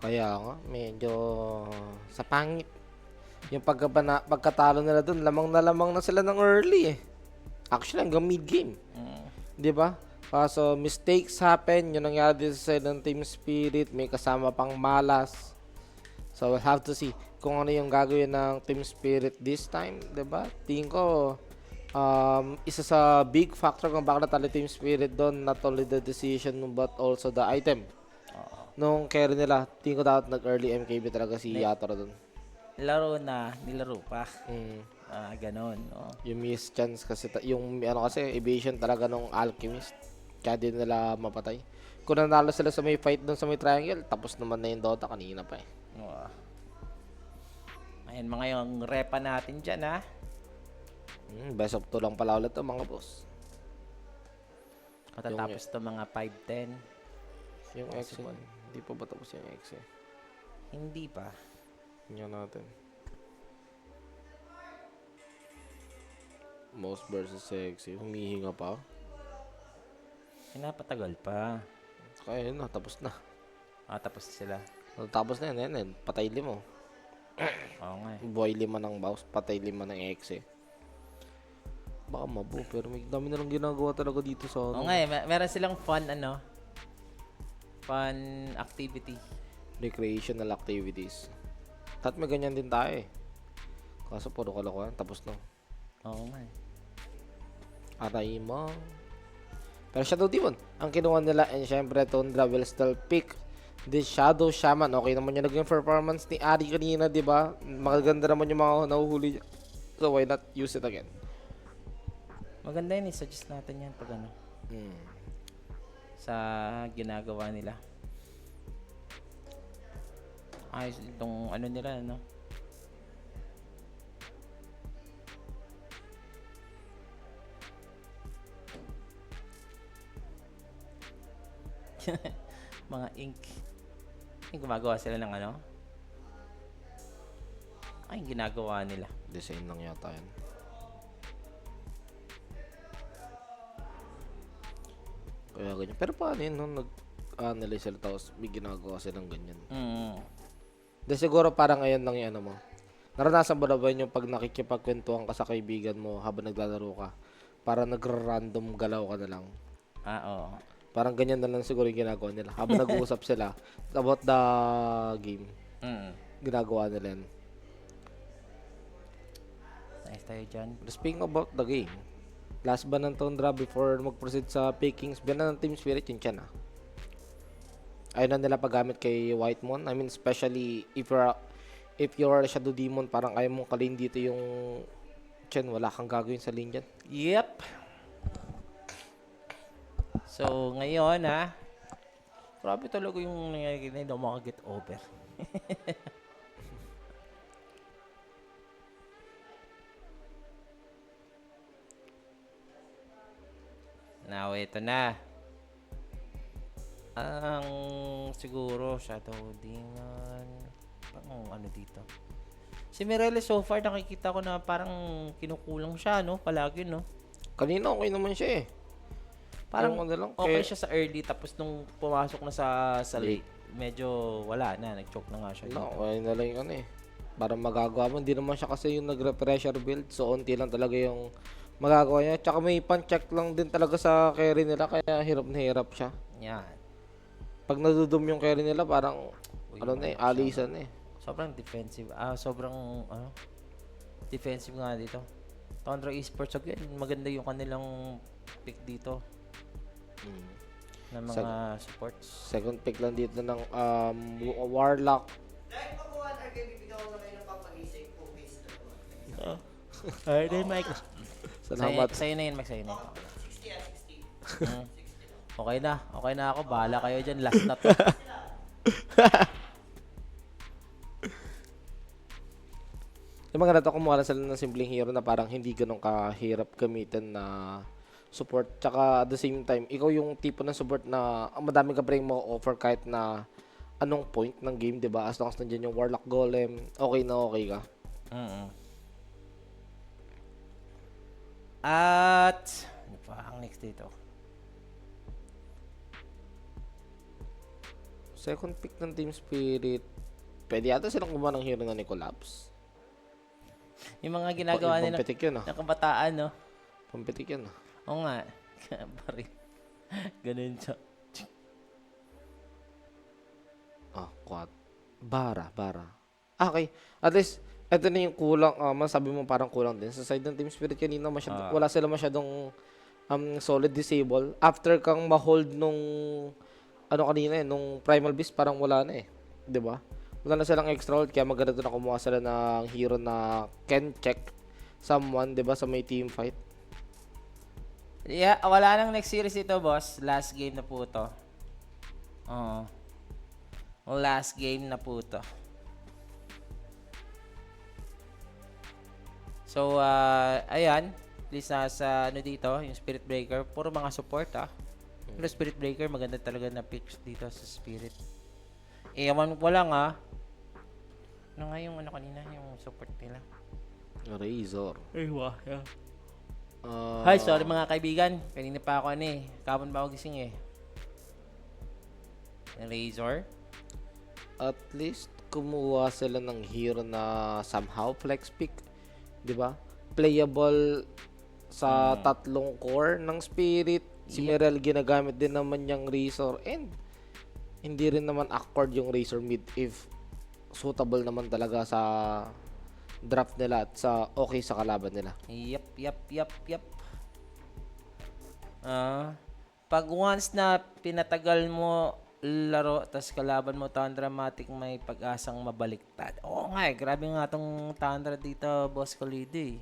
Kaya nga, medyo sa pangit. Yung pagkatalo nila dun, lamang na sila ng early eh. Actually, hanggang mid-game. Di ba? Kaso, mistakes happen. Yung nangyari din sa side ng Team Spirit. May kasama pang malas. So, we'll have to see kung ano yung gagawin ng Team Spirit this time. Di ba? Tingin ko, isa sa big factor kung bakit natalo Team Spirit doon, not only the decision but also the item. Nung carry nila, tingin ko dapat nag-early MKB talaga si Ne- Yatoro doon. Laro na, nilaro pa. Mm. Ganon, no? Yung miss chance kasi, yung ano kasi, evasion talaga nung Alchemist. Kaya din nila mapatay. Kung nanalo sila sa may fight doon sa may triangle, tapos naman na yung Dota kanina pa eh. Oo. Ayan, mga yung repa natin dyan, ha? Best of 2 lang pala ulit to mga boss. Katatapos to mga 5-10. Yung X, Possible. hindi pa ba tapos yung X eh. Hindi pa. Tingnan natin. Most versus sexy. Humihinga pa. Pinapatagal pa. Kaya yun na, tapos na. Tapos sila. Tapos na yan. Patay 5. Oo nga eh. Buhay 5 ng boss, patay 5 ng X eh. Baka mabu, pero may dami na lang ginagawa talaga dito sa Oo nga eh. Meron silang fun, fun activity. recreational activities. At may ganyan din tayo eh. Kaso puro kalokohan, tapos na. Oo nga eh. Aray mo. Pero Shadow Demon, ang kinuha nila, and syempre Tundra will still pick the Shadow Shaman. Okay naman yung naging performance ni Ari kanina, di ba? Magaganda naman yung mga nahuhuli niya. So why not use it again? Maganda yun, i-suggest natin yan pag sa ginagawa nila. Ayos itong nila, mga ink. Yung gumagawa sila ng ay ginagawa nila. Design lang yata yan. Kaya ganyan. Pero paano yun nung nag-analyze sila tapos may ginagawa silang ganyan? De siguro parang ngayon lang yung mo. Naranasan mo na ba yun yung pag nakikipagkwentuhan ka sa kaibigan mo habang naglalaro ka? Para nagra-random galaw ka na lang. Oo. Parang ganyan na lang siguro yung ginagawa nila. Habang nag-uusap sila about the game. Ginagawa nila yan. Nice tayo dyan. But speaking about the game, last ba ng Tundra before mag-proceed sa pickings, biyan na ng Team Spirit yung Chen Ayaw na nila paggamit kay White Moon. I mean, especially if you're Shadow Demon, parang ayaw mong kalin dito yung Chen. Wala kang gagawin sa lane dyan. Yep. So, ngayon grabe talaga yung nangyayari na hindi ako makaget over. Now, ito na. Ang siguro, Shadow Demon. Parang dito. Si Mireles so far nakikita ko na parang kinukulang siya, palagi, Kanina okay naman siya eh. Parang Yung lang, okay siya sa early, tapos nung pumasok na sa late, medyo wala na, nag-choke na nga siya dito. Okay na lang yung Parang magagawa mo. Hindi naman siya kasi yung nagre-pressure build. So, unti lang talaga yung magagawa niya. Tsaka may pan-check lang din talaga sa carry nila. Kaya hirap na hirap siya. Yan. Pag nadudum yung carry nila, parang alisan eh. Sobrang defensive. Sobrang defensive nga dito. Tundra Esports again, maganda yung kanilang pick dito. Ng mga supports. Second pick lang dito ng Warlock. Dahil pag-1 RK, bibigyan ko na kayo ng pampagising po base na Ay, Mike. Salamat. Sa'yo na yun, Mike. Sa'yo na yun. 60. Okay na. Okay na ako. Bahala kayo dyan. Last na to. Yung mga nato kumuha sila ng simpleng hero na parang hindi ganun kahirap gamitin na support. Tsaka at the same time, ikaw yung tipo ng support na madami ka pa rin ma-offer kahit na anong point ng game, diba? As long as nandiyan yung Warlock Golem, okay na okay ka. At ano pa ang next dito? Second pick ng Team Spirit. Pwede yata silang kumuha ng hero na ni Collapse. Yung mga ginagawa Yung nila pampitik yun, ah. ng kabataan, no? Pampitik yun, ah. Oo nga. Pare. Ganun siya. Quad. Bara. Okay. At least, ito na yung kulang. Masabi mo parang kulang din. Sa side ng Team Spirit kanina, wala sila masyadong solid disable. After kang ma-hold nung kanina nung Primal Beast, parang wala na eh. 'Di ba? Wala na silang extra hold, kaya maganda na kumuha sila ng hero na can check someone, 'di ba, sa may team fight. Yeah, wala nang next series ito, boss. Last game na po to. Oo. Last game na po to. So, ayan. At least nasa dito, yung Spirit Breaker. Puro mga support, Pero Spirit Breaker, maganda talaga na picks dito sa Spirit. Ewan ko lang, Ano nga yung kanina, yung support nila? Razor. Aywa, yeah. Hi, sorry mga kaibigan. Kanina pa ako Kapon pa ako gising Razor. At least kumuha sila ng hero na somehow flex pick, 'di ba? Playable sa tatlong core ng Spirit. Si Merel ginagamit din naman yung Razor, and hindi rin naman awkward yung Razor mid if suitable naman talaga sa draft nila at sa okay sa kalaban nila. Yep. Pag once na pinatagal mo laro, tas kalaban mo Tundra, matik may pag-asang mabaliktad. Oo nga grabe nga tong Tundra dito, Boss Kalido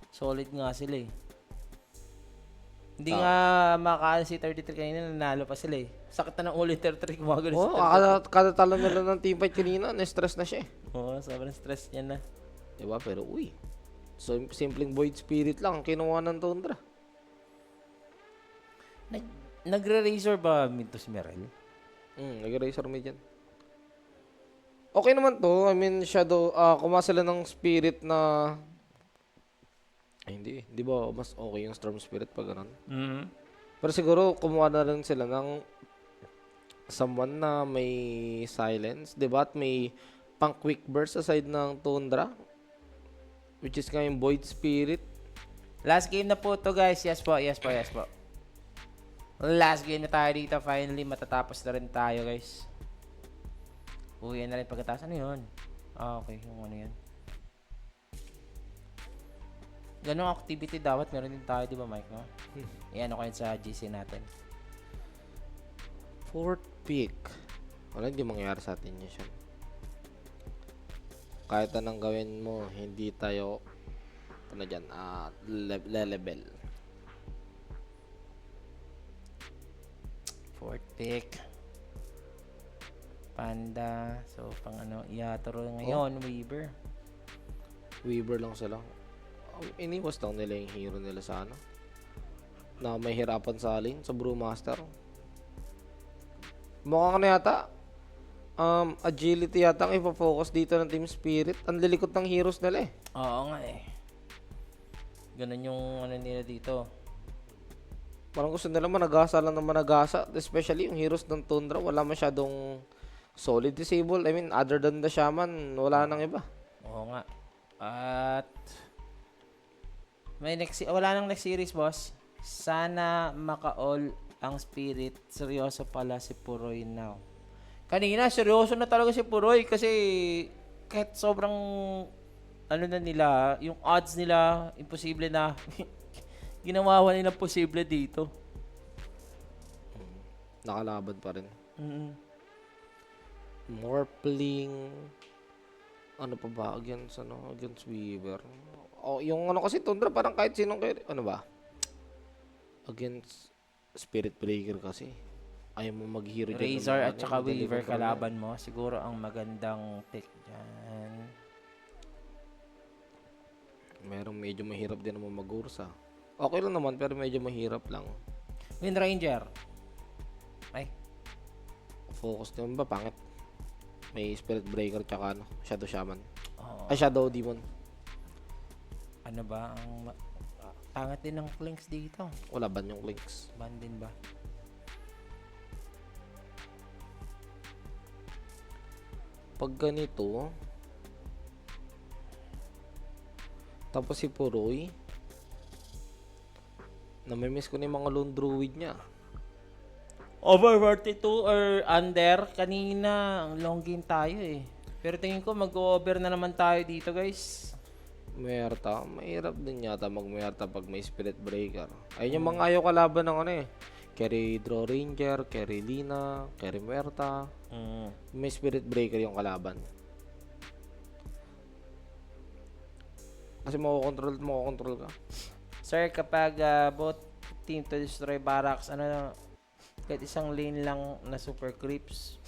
Solid nga sila Hindi nga makaano si 33 kanina, nanalo pa sila Sakit na ng ulo 33, gumagano si 33. Kada talo nila ng team fight kanina, na-stress na siya Oo, sobrang stress niya na. Diba? Pero so simpleng Void Spirit lang ang kinuha ng Tundra. Nagre-razor ba mid to si Merel? Nag-razor mid yan. Okay naman to. I mean, Shadow, kumuha sila ng Spirit na hindi. Di ba mas okay yung Storm Spirit pag ganun? Pero siguro kumuha na rin sila ng someone na may silence, di ba? At may pang quick burst sa side ng Tundra, which is nga yung Void Spirit. Last game na po to, guys. Yes po. Last game na tayo dito. Finally, matatapos na rin tayo, guys. Uwi na rin pagkatapos. Ano yun? Okay. Yung ano yan. Ganong activity dapat meron din tayo, di ba, Mike? No? Iyan ako yun sa GC natin. Fourth pick. Wala, hindi mangyayari sa atin yun siya. Kahit anong gawin mo, hindi tayo level. Fourth pick. Panda. So, pang Yatoro ngayon, Weaver lang sila. Iniwas lang nila yung hero nila sa na may hirapan sa lane, sa Brewmaster. Mukhang yata agility yata ang ipofocus dito ng Team Spirit. Ang lilikot ng heroes nila Oo nga Ganun yung nila dito. Parang gusto nila managasa lang ng managasa. Especially yung heroes ng Tundra, wala masyadong solid disable. I mean, other than the Shaman, wala nang iba. Oo nga. At wala nang next series, boss. Sana maka-all ang Spirit. Seryoso pala si Puroy now. Kanina, seryoso na talaga si Puroy kasi kahit sobrang na nila, yung odds nila, imposible na ginawa nila posible dito. Nakalaban pa rin. Morphling. Ano pa ba? Against Weaver. Yung kasi Tundra, parang kahit sinong against Spirit Breaker kasi. Ayaw mo mag-hero dyan. Razor at saka Weaver kalaban mo. Siguro ang magandang pick dyan. Merong medyo mahirap din naman mag-ursa. Okay lang naman, pero medyo mahirap lang. Wind Ranger. Focus naman ba? Pangit. May Spirit Breaker tsaka Shadow Shaman. Oh. Shadow Demon. Ano ba ang pangit din ng Clinks dito? Wala ban yung Clinks? Ban din ba? Pag ganito, tapos si Puroy, namimiss ko na yung mga lone druid niya. Over 42 or under, kanina, ang long game tayo eh. Pero tingin ko mag-over na naman tayo dito guys. Muerta, mahirap din yata mag-Muerta pag may Spirit Breaker. Ayun yung mga ayaw kalaban ng ano eh. Carry Draw Ranger, Carry Lina, Carry Muerta. May Spirit Breaker yung kalaban. Kasi makokontrol ka. Sir, kapag both team to destroy barracks, kahit isang lane lang na super creeps.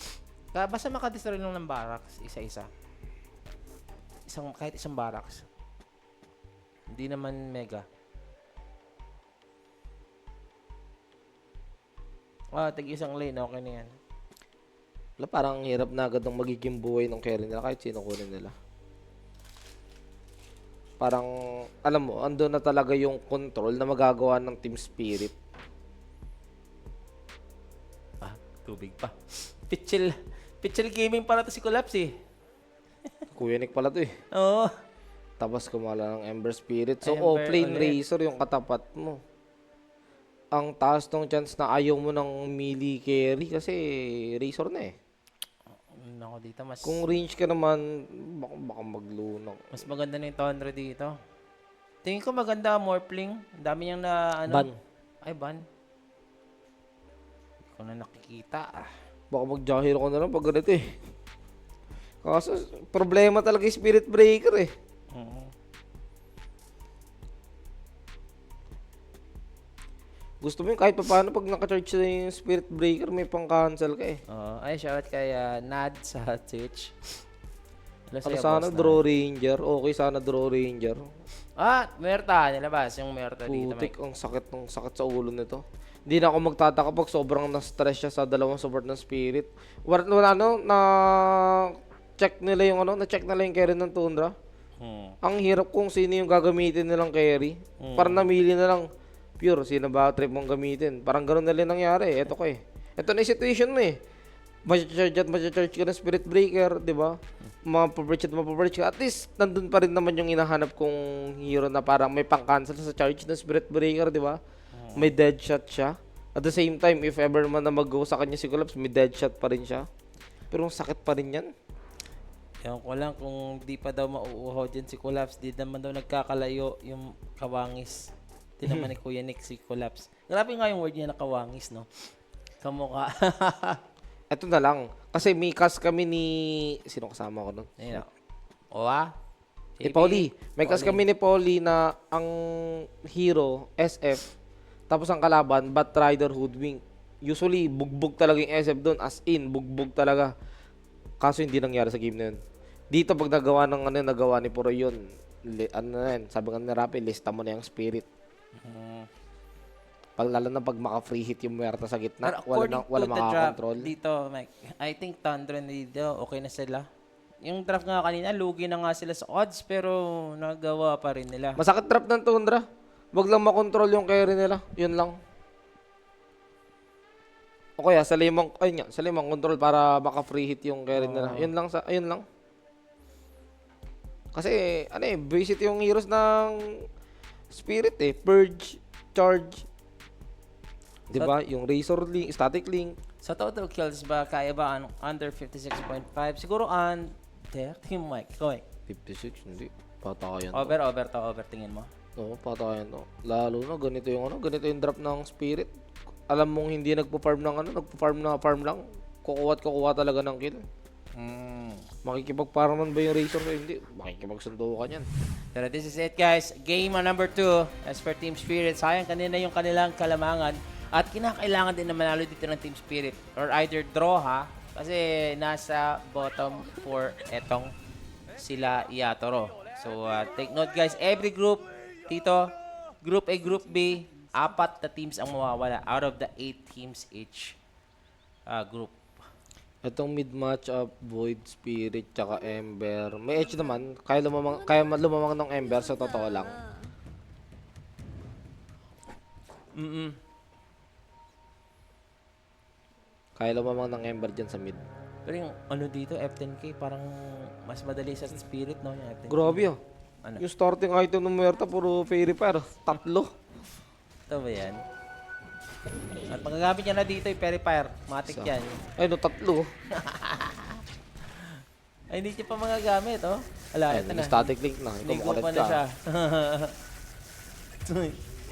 Basta makadestroy lang ng barracks, isa-isa. Kahit isang barracks. Hindi naman mega. Tag-isang lane, okay na yan. Wala, parang hirap na agad ng magiging buhay ng carry nila kahit sino kunin nila. Parang, alam mo, andun na talaga yung control na magagawa ng team spirit. Tubig pa. Pitchel gaming para to si Collapse eh. Kuya Nick pala to eh. Oo. Tapos kumala ng Ember Spirit. So, Ember offlane ulit. Razor yung katapat mo. Ang taas ng chance na ayaw mo ng melee carry kasi Razor na eh. Nako dito mas Kung range ka naman, baka maglunok. mas maganda na yung Tundra dito. Tingin ko maganda Morphling. Ang dami niyang na Ban. Ay ban. Hindi ko na nakikita. Baka mag-Jahiro ko na lang pag ganito eh. Kaso, problema talaga yung Spirit Breaker eh. Oo. Gusto mo yung kahit pa paano pag naka-charge na yung Spirit Breaker, may pang-cancel ka eh. Ay, shoutout kay Nad sa Twitch. Hello Ano sa'yo, sana boss, Draw Ranger? Okay sana Draw Ranger. Merta. Nilabas yung Merta dito. Putik, ang sakit sa ulo nito. Hindi na ako magtataka pag sobrang na-stress siya sa dalawang support ng Spirit. Na-check nila yung carry ng Tundra. Ang hirap kung sino yung gagamitin nilang carry. Parang namili na lang, pure, sino ba trip mong gamitin. Parang ganoon na rin nangyari. Ito ko eh. Ito na yung situation mo eh. Masya-charge ka ng Spirit Breaker, di ba? Mapapurge ka. At least, nandun pa rin naman yung hinahanap kong hero na parang may pang-cancel sa charge ng Spirit Breaker, di ba? May dead shot siya. At the same time, if ever man na mag-go sa kanya si Collapse, may dead shot pa rin siya. Pero ang sakit pa rin yan. Ewan ko lang kung di pa daw mauuhaw dyan si Collapse. Di naman daw nagkakalayo yung kawangis. Di naman ni Kuya Nick si Collapse. Grabe nga yung word niya na kawangis, no? Kamukha. Ito na lang. Kasi may cast kami ni... Sino kasama ko nun? Ayun. Owa? Ni Polly. May cast kami ni Polly na ang hero, SF, tapos ang kalaban, Bat Rider Hoodwink. Usually, bugbog talaga yung SF doon. As in, bugbog talaga. Kaso hindi nangyari sa game na yun. Dito, pag nagawa ni Puro yun, sabi nga ni Rappi, lista mo na yung spirit. Lalo na pag maka-free hit yung Muerta sa gitna, wala makakontrol. Dito, Mike, I think Tundra dito, okay na sila. Yung draft nga kanina, lugi na nga sila sa odds, pero nagawa pa rin nila. Masakit trap ng Tundra. Wag lang makontrol yung carry nila. Yun lang. O kaya, sa limang control para maka-free hit yung carry nila. Yun lang. Kasi, basic yung heroes ng Spirit eh. Purge, Charge. Diba? Yung Razor Link, Static Link. Sa total kills ba, kaya ba under 56.5? Siguro under. Tingin mo, Mike. Ikaw, Mike. 56, hindi. Patayan to. Over tingin mo. Oo, patayan to. Lalo na, ganito yung drop ng Spirit. Alam mong hindi nagpo-farm farm lang. Kukuha talaga ng kill. Makikipag-farman ba yung Razor? Hindi. Makikipagsundukan yan. Pero this is it, guys. Game number 2. As for Team Spirit, sayang kanina yung kanilang kalamangan. At kinakailangan din na manalo dito ng Team Spirit. Or either draw, ha? Kasi nasa bottom 4 etong sila Yatoro. So, take note, guys. Every group, dito, Group A, Group B, 4 na teams ang mawawala out of the 8 teams each group. Itong mid-matchup, Void, Spirit, tsaka Ember. May edge naman. Kaya lumamang ng Ember sa totoo lang. Kaya lumamang ng Ember dyan sa mid. Pero yung ano dito, F10K, parang mas madali sa spirit, no? Yung F10K. Grabe ah. Ano? Yung starting item ng Muerta, puro fairy fire. Tatlo. Ito ba yan? At magagamit niya na dito yung Perifier. Matik Isa. yan. Ay, no, tatlo. Ay, hindi niya pa magagamit, oh. Ala, Ay, ito na. static link na. Ikaw Ligo makulit pa na ka. siya.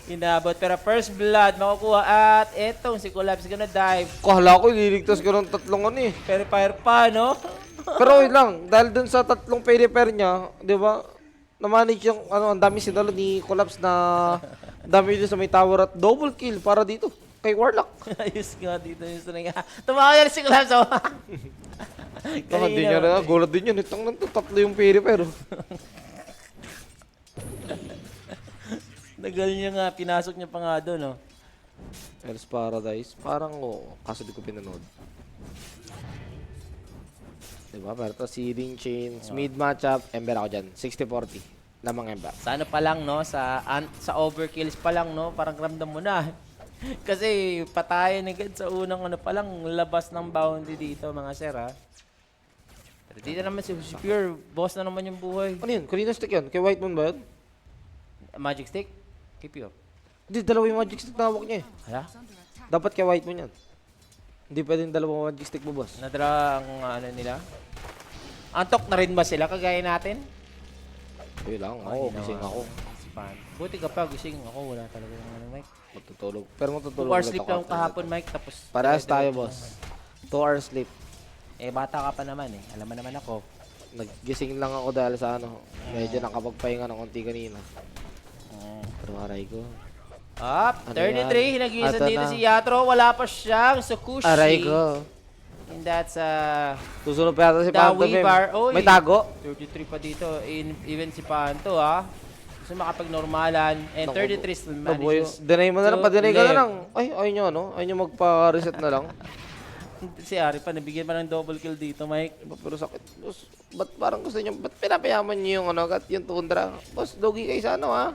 Inabot. Pero first blood, makukuha. At etong si Collapse gonna dive. Kahala ko, ililigtas ko ng tatlong ano eh. Perifier pa, no? Pero wait lang, dahil dun sa tatlong fairy fire niya, di ba, na-manage yung, ano, ang dami sinalo ni Collapse na, ang dami dito sa may tower at double kill para dito, kay Warlock. Ayos nga dito yung string. Tumawa yan si Collapse, oh. Baka din niya na, gulat din yun, itong nanto, tatlo yung fairy fire. Nagal niya nga, pinasok niya pa nga doon, oh. Hell's Paradise, parang oo, kaso di ko pinanood. Diba, pero ito, Seeding Chains, mid matchup, Ember ako dyan, 60-40, lamang Ember. Sa ano pa lang, no? Sa overkills pa lang, no? Parang ramdam mo na. Kasi patayan agad sa unang ano pa lang, labas ng bounty dito, mga sir, ha? Pero dito naman si Pure, boss na naman yung buhay. Ano yun? Kanina stick yan? Kay White Moon ba yun? Magic Stick? Kay Pure. Hindi, dalawa yung magic stick na hawak niya eh. Hala? Dapat kay White Moon yan. Hindi pwedeng dalawang magic stick mo, boss. Nadra ang ano nila? Antok na rin ba sila kagaya natin? Yun lang, Ay, ako, ginawa. gising ako. Span. Buti ka pa, gising ako. Wala talaga yung ano, Mike. Matutulog. Pero 2 matutulog hours ulit sleep ako lang after kahapon, nito. Mike. Tapos Parehas tayo, dire-diretso boss. 2 hours sleep. Eh, bata ka pa naman eh. Alam mo naman ako. Naggising lang ako dahil sa ano. Medyo nakapagpahinga ng konti kanina. Pero aray ko. Up, Ano 33. yan? Hinagisan Ato dito na. si Yatro. Wala pa siyang Sukushi. Aray ko. And that's Susunod pa yata si The Panto, Weaver. Mem. Oy. May tago. 33 pa dito. Even si Panto, ha. Gusto makapag-normalan. And Naku, 33 still Nabuhay. manages. Denay mo na lang. to Padinay ka na live. lang. Ay, ayun nyo, ano? Ayun nyo magpa-reset na lang. Si Ari pa, nabigyan pa ng double kill dito, Mike. Iba, pero sakit. Boss, ba't parang gusto nyo, ba't pinapayaman nyo yung ano, agad yung tundra? Boss, dogi kayo sa ano, ha?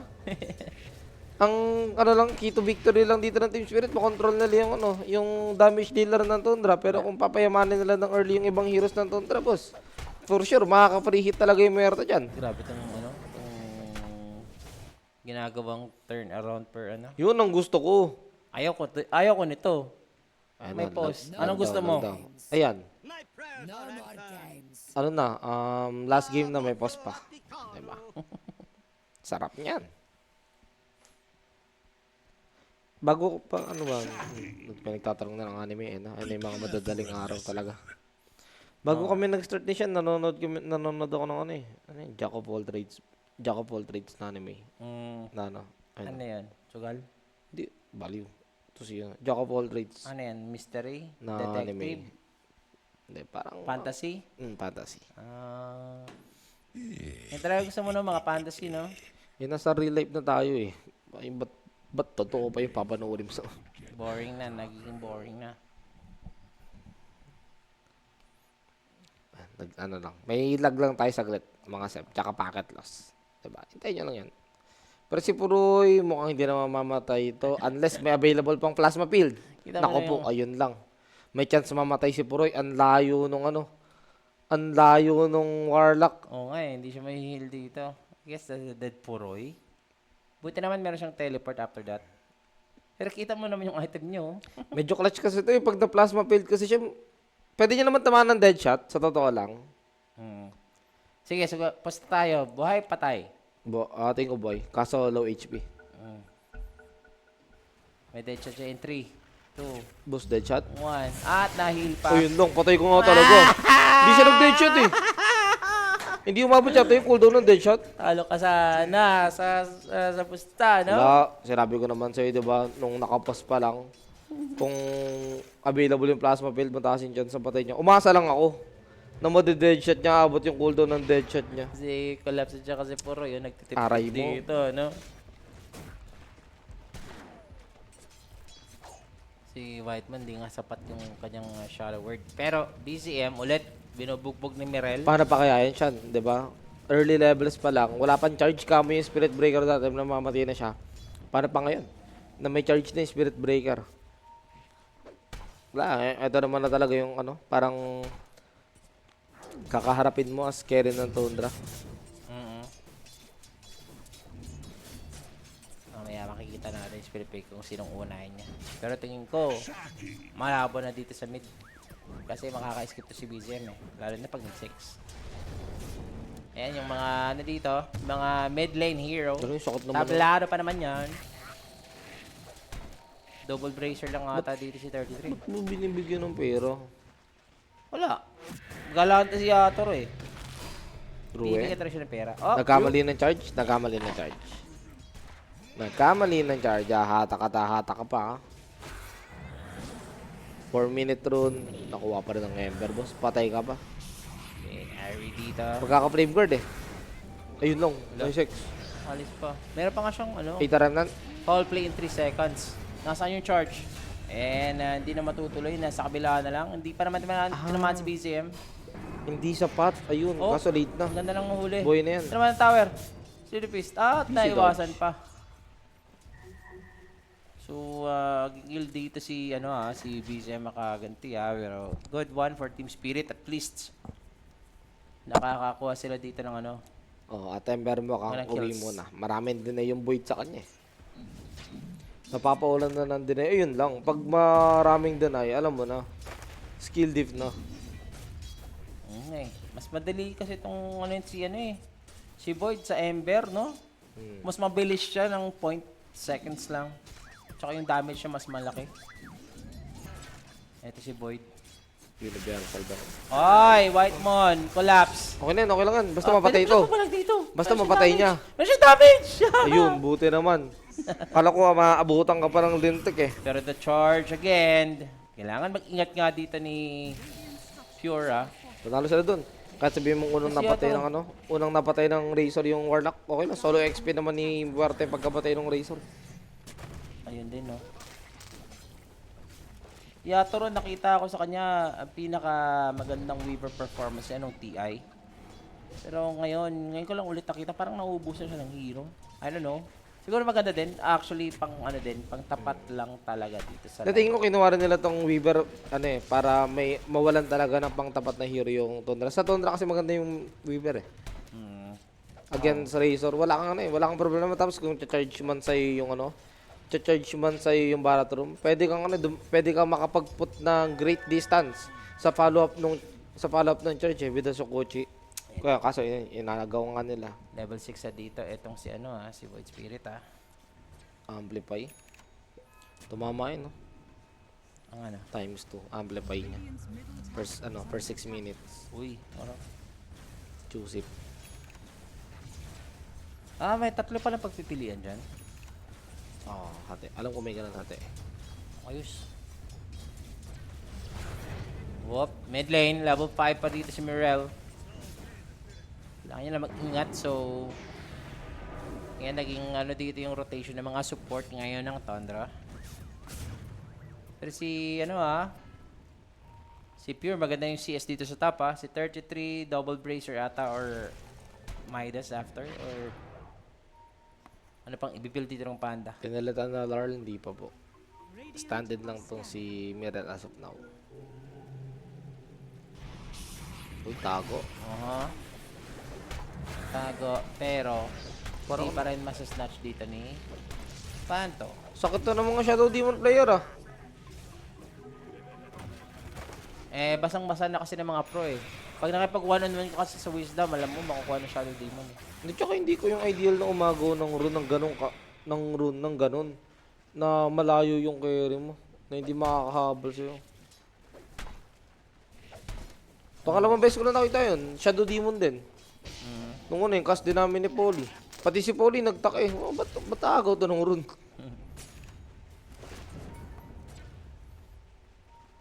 Ang ano lang, key to victory lang dito ng Team Spirit, makontrol nila yung ano, yung damage dealer ng Tundra. Pero kung papayamanin nila ng early yung ibang heroes ng Tundra, boss, for sure, makaka-free hit talaga yung Muerta dyan. Grabe itong ano, ginagawang turn around per ano. Yun ang gusto ko. Ayaw ko nito. Ayan May na, pause. lag- Anong lag gusto down, mo? lag down. Ayan. Ano na, last game na may pause pa. Diba? Sarap niyan. Bago ko pa, ano ba, pinagtatanong na ng anime eh, na? Ano yung mga madadaling araw talaga. Bago kami nag-start ni Sean, nanonood ako ng ano eh. Ano yun? Jack of all trades. Jack of all trades na anime. Na ano. Ano yan? Sugal? Hindi, value. Ito siya. Jack of all trades Ano yan? Mystery? na Detective? anime. Hindi, parang... Fantasy? Fantasy. Yung talaga gusto mo ng mga fantasy, no? Yun, nasa real life na tayo eh. Ay, ba't totoo pa yung papanoorin mo sa... Boring na. Nagiging boring na. Ano lang. May lag lang tayo saglit. Mga sep. Tsaka packet loss. Diba? Hintayin nyo lang yan. Pero si Puroy, mukhang hindi na mamamatay ito. Unless may available pang plasma field. Kita mo Naku na po, yung- ayun lang. May chance mamatay si Puroy. Ang layo nung ano. Ang layo nung Warlock. Oo nga eh. Hindi siya may heal dito. I guess that's the dead Puroy. Buti naman meron siyang teleport after that. Pero kita mo naman yung item niyo. Medyo clutch kasi ito eh. Pag na-plasma field kasi siya, pwede niya naman tamaan ng dead shot. Sa totoo lang. Sige, so, post tayo. Buhay, patay. Ating uboy. Kaso low HP. May dead shot siya in 3, 2, Boss dead shot. 1. At na-heal pa. O yun lang, patay ko nga talaga. Hindi siya nag-dead shot eh. Hindi umabot siya. Ito yung cooldown ng dead shot. Talo ka sana sa pusta, no? Wala, sinabi ko naman sa'yo, di ba, nung nakapos pa lang, kung available yung plasma field, mataas yung chance sa patay niya. Umasa lang ako na madi-dead shot niya, abot yung cooldown ng dead shot niya. Kasi collapse siya kasi puro yun, nagtitip Aray mo. dito, no? Si Whiteman, di nga sapat yung kanyang shadow word. Pero BCM, ulit, binubugbog ni Mirel. Paano pa kaya yan siya, di ba? Early levels pa lang, wala pang charge kamo yung Spirit Breaker that time na mamatay na siya. Paano pa ngayon? Na may charge na yung Spirit Breaker. Wala, ito naman na talaga yung ano, parang Kakaharapin mo as carry ng Tundra. Mamaya makikita natin yung Spirit Breaker kung sinong unahin niya. Pero tingin ko, malabo na dito sa mid. Kasi makaka-skip to si BZM eh. Lalo na pag mid-6. Ayan yung mga ano dito, mga mid lane hero. Pero yung sakot naman. Tablado pa naman yan. Double bracer lang ata dito si 33. Ba't mo binibigyan ng pera? Wala. Galante si Yator eh. True Bibigyan eh. talaga siya ng pera. Oh, Nagkamali ng charge? Nagkamali ng charge. Nagkamali ng charge. Hatak ka pa. 4-minute rune. Nakuha pa rin ng Ember, boss. Patay ka pa. okay, Ari dito. Magkaka-flame guard eh. Ayun lang. Wala. 96. Alis pa. Meron pa nga siyang ano, 8 remnant. foul play in 3 seconds. Nasaan yung charge? And hindi na matutuloy. Nasa kabila na lang. Hindi pa naman tinamaan si BCM. Hindi sapat. Ayun. Oh. Kaso late na. Ang ganda lang ng huli. Boy na yan. Ito naman ang tower. Silipist. At naiwasan pa. So, gigil dito si, si BCM makaganti pero good one for Team Spirit at least. Nakakakuha sila dito ng Oh, at Ember mo kang Walang uwi kills. muna. Maraming din na yung void sa kanya eh. Napapaulan na ng deny. Ayun lang. Pag maraming deny, alam mo na. Skill diff na. Mas madali kasi itong si Void sa Ember, no? Mas mabilis siya ng 0.0 seconds lang. Tsaka yung damage siya mas malaki. Ito si Void. Universal ba? Ay, Whitemon, collapse. Okay na yan, okay lang yan. Basta mapatay ito. Dito. Basta mapatay niya. Meron siya damage! Ayun, buti naman. Kala ko maabutan ka pa ng lintik eh. Pero the charge again. Kailangan mag-ingat nga dito ni Fiora. Panalo sila dun. Kahit sabihin mong unang Kasi napatay ito. ng unang napatay ng Razor yung Warlock. Okay lang, solo XP naman ni Duarte pagkapatay ng Razor. Ayun din, no? Yatoro, nakita ko sa kanya ang pinaka magandang Weaver performance niya nung TI. Pero ngayon ko lang ulit nakita, parang nauubusan siya ng hero. I don't know. Siguro maganda din. Actually, pang tapat lang talaga dito sa Natingin ko kinuha rin nila tong Weaver para may mawalan talaga ng pangtapat na hero yung Tundra. Sa Tundra kasi maganda yung Weaver eh. Against Razor, wala kang wala kang problema. Tapos kung charge man sa'yo yung charge man sa'yo yung Barathrum, pwede kang makapag-put ng great distance sa follow-up ng charge with the Sokochi. Kaya kaso inagaw nga nila. level 6 sa dito. Etong si si Void Spirit Amplify. Tumama yun, no? Ang Times 2. Amplify niya. Per 6 minutes. Uy, Choose it. may tatlo pa lang pagpipilian dyan. Hati. Alam ko may ganun hati. Ayos. Whoop. Mid lane. Level 5 pa dito si Mirel. Kailangan niya lang mag-ingat. So, yan naging dito yung rotation ng mga support ngayon ng Tundra. Pero si, si Pure, maganda yung CS dito sa top, Si 33, double bracer ata or Midas after or ano pang ibibuild dito ng Panda. Pinalitan na Larl, hindi pa po. Standard lang tong si Mirel as of now. Uy, tago. Tago, pero hindi pa rin masasnatch dito ni Panto. Sakit to ng mga Shadow Demon player Basang-basa na kasi ng mga pro Pag nakipag one-on-one ko kasi sa Wisdom, alam mo, makukuha ng Shadow Demon Hindi, tsaka hindi ko yung ideal na umago ng rune ng ganun na malayo yung carry mo na hindi makakahabol sa'yo. Pangalawang beses ko na nakita yun, Shadow Demon din. Nung yung cast din namin ni Polly. Pati si Polly nagtaka ba't agaw to ng rune?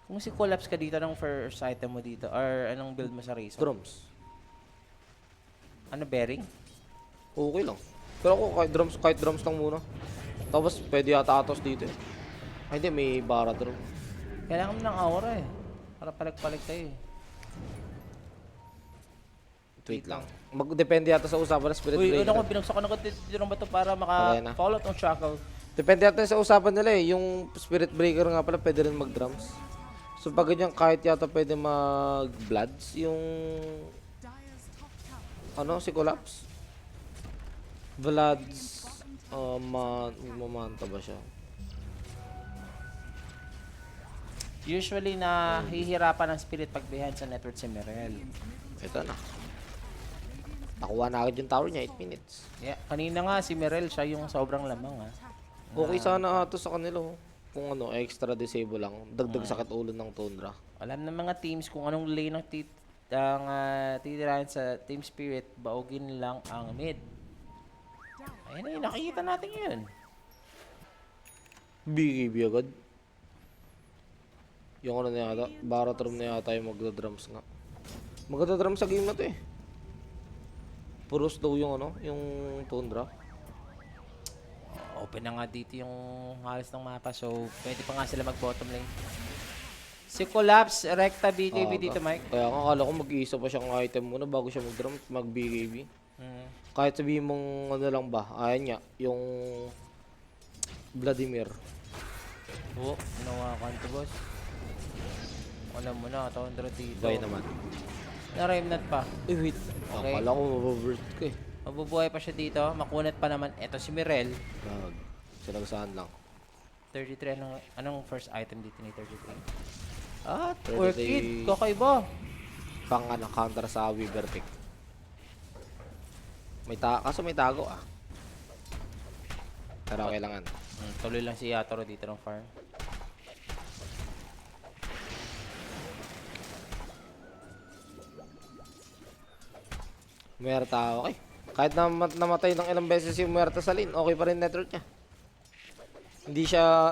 Kung si collapse ka dito ng first item mo dito or anong build mo sa Razor? Drums. Bearing? Okay lang. Pero ako kahit drums lang muna. Tapos pwede yata atos dito Ay hindi, may Barathrum. Kailangan mo ng aura para palag-palag kayo Wait lang. Magdepende yata sa usapan ng Spirit Uy, Breaker. binagsak ko na dito ng bato para Okay na. maka-follow tong shackle. Depende yata sa usapan nila Yung Spirit Breaker nga pala pwede rin mag-drums. So pag ganyan, kahit yata pwede mag-bloods yung ano, si Collapse. Bloods, mamanta ba siya? Usually na hihirapan ng spirit pag behind sa network si Mirel. Ito na. Nakuha na agad yung tower niya, 8 minutes. Yeah, kanina nga si Mirel siya yung sobrang lamang Okay sana ato sa kanila. Kung ano, extra disable lang. Dagdag sakit ulo ng Tundra. Alam ng mga teams kung anong lane ang titirahin sa Team Spirit, baugin lang ang mid. Ayun na yun, nakikita natin yun. BKB agad. Yung ano na yata, Barat room na yata yung magda-drums nga. Magda-drums sa game na to eh. Puro slow yung ano, yung Tundra. Open na nga dito yung halos ng mapa, so pwede pa nga sila mag-bottom lane. Si Collapse, Recta, BKB dito, Mike. Kaya nga akala ko mag-iisa pa siyang item muna bago siya mag-drum, mag-BKB. Kahit sabihin mong ano lang ba, ayan nga, yung Vladimir. Oo, nawakan to, boss. Alam mo na, Tundra dito. Bay naman. Na-remnant pa. Eh wait, Okay. akala ko mababurst ko eh. Mabubuhay pa siya dito. Makunat pa naman. Eto si Mirel. Sinagsahan lang. 33. Anong first item dito ni 33? Ah, 33. Orchid. Kakaiba. Pang ano, counter sa Weaver pick. Kaso may tago ah. Pero kailangan. Tuloy lang si Yatoro dito ng farm. Muerta okay. Kahit namatay ng ilang beses yung Muerta sa lane, okay pa rin network niya.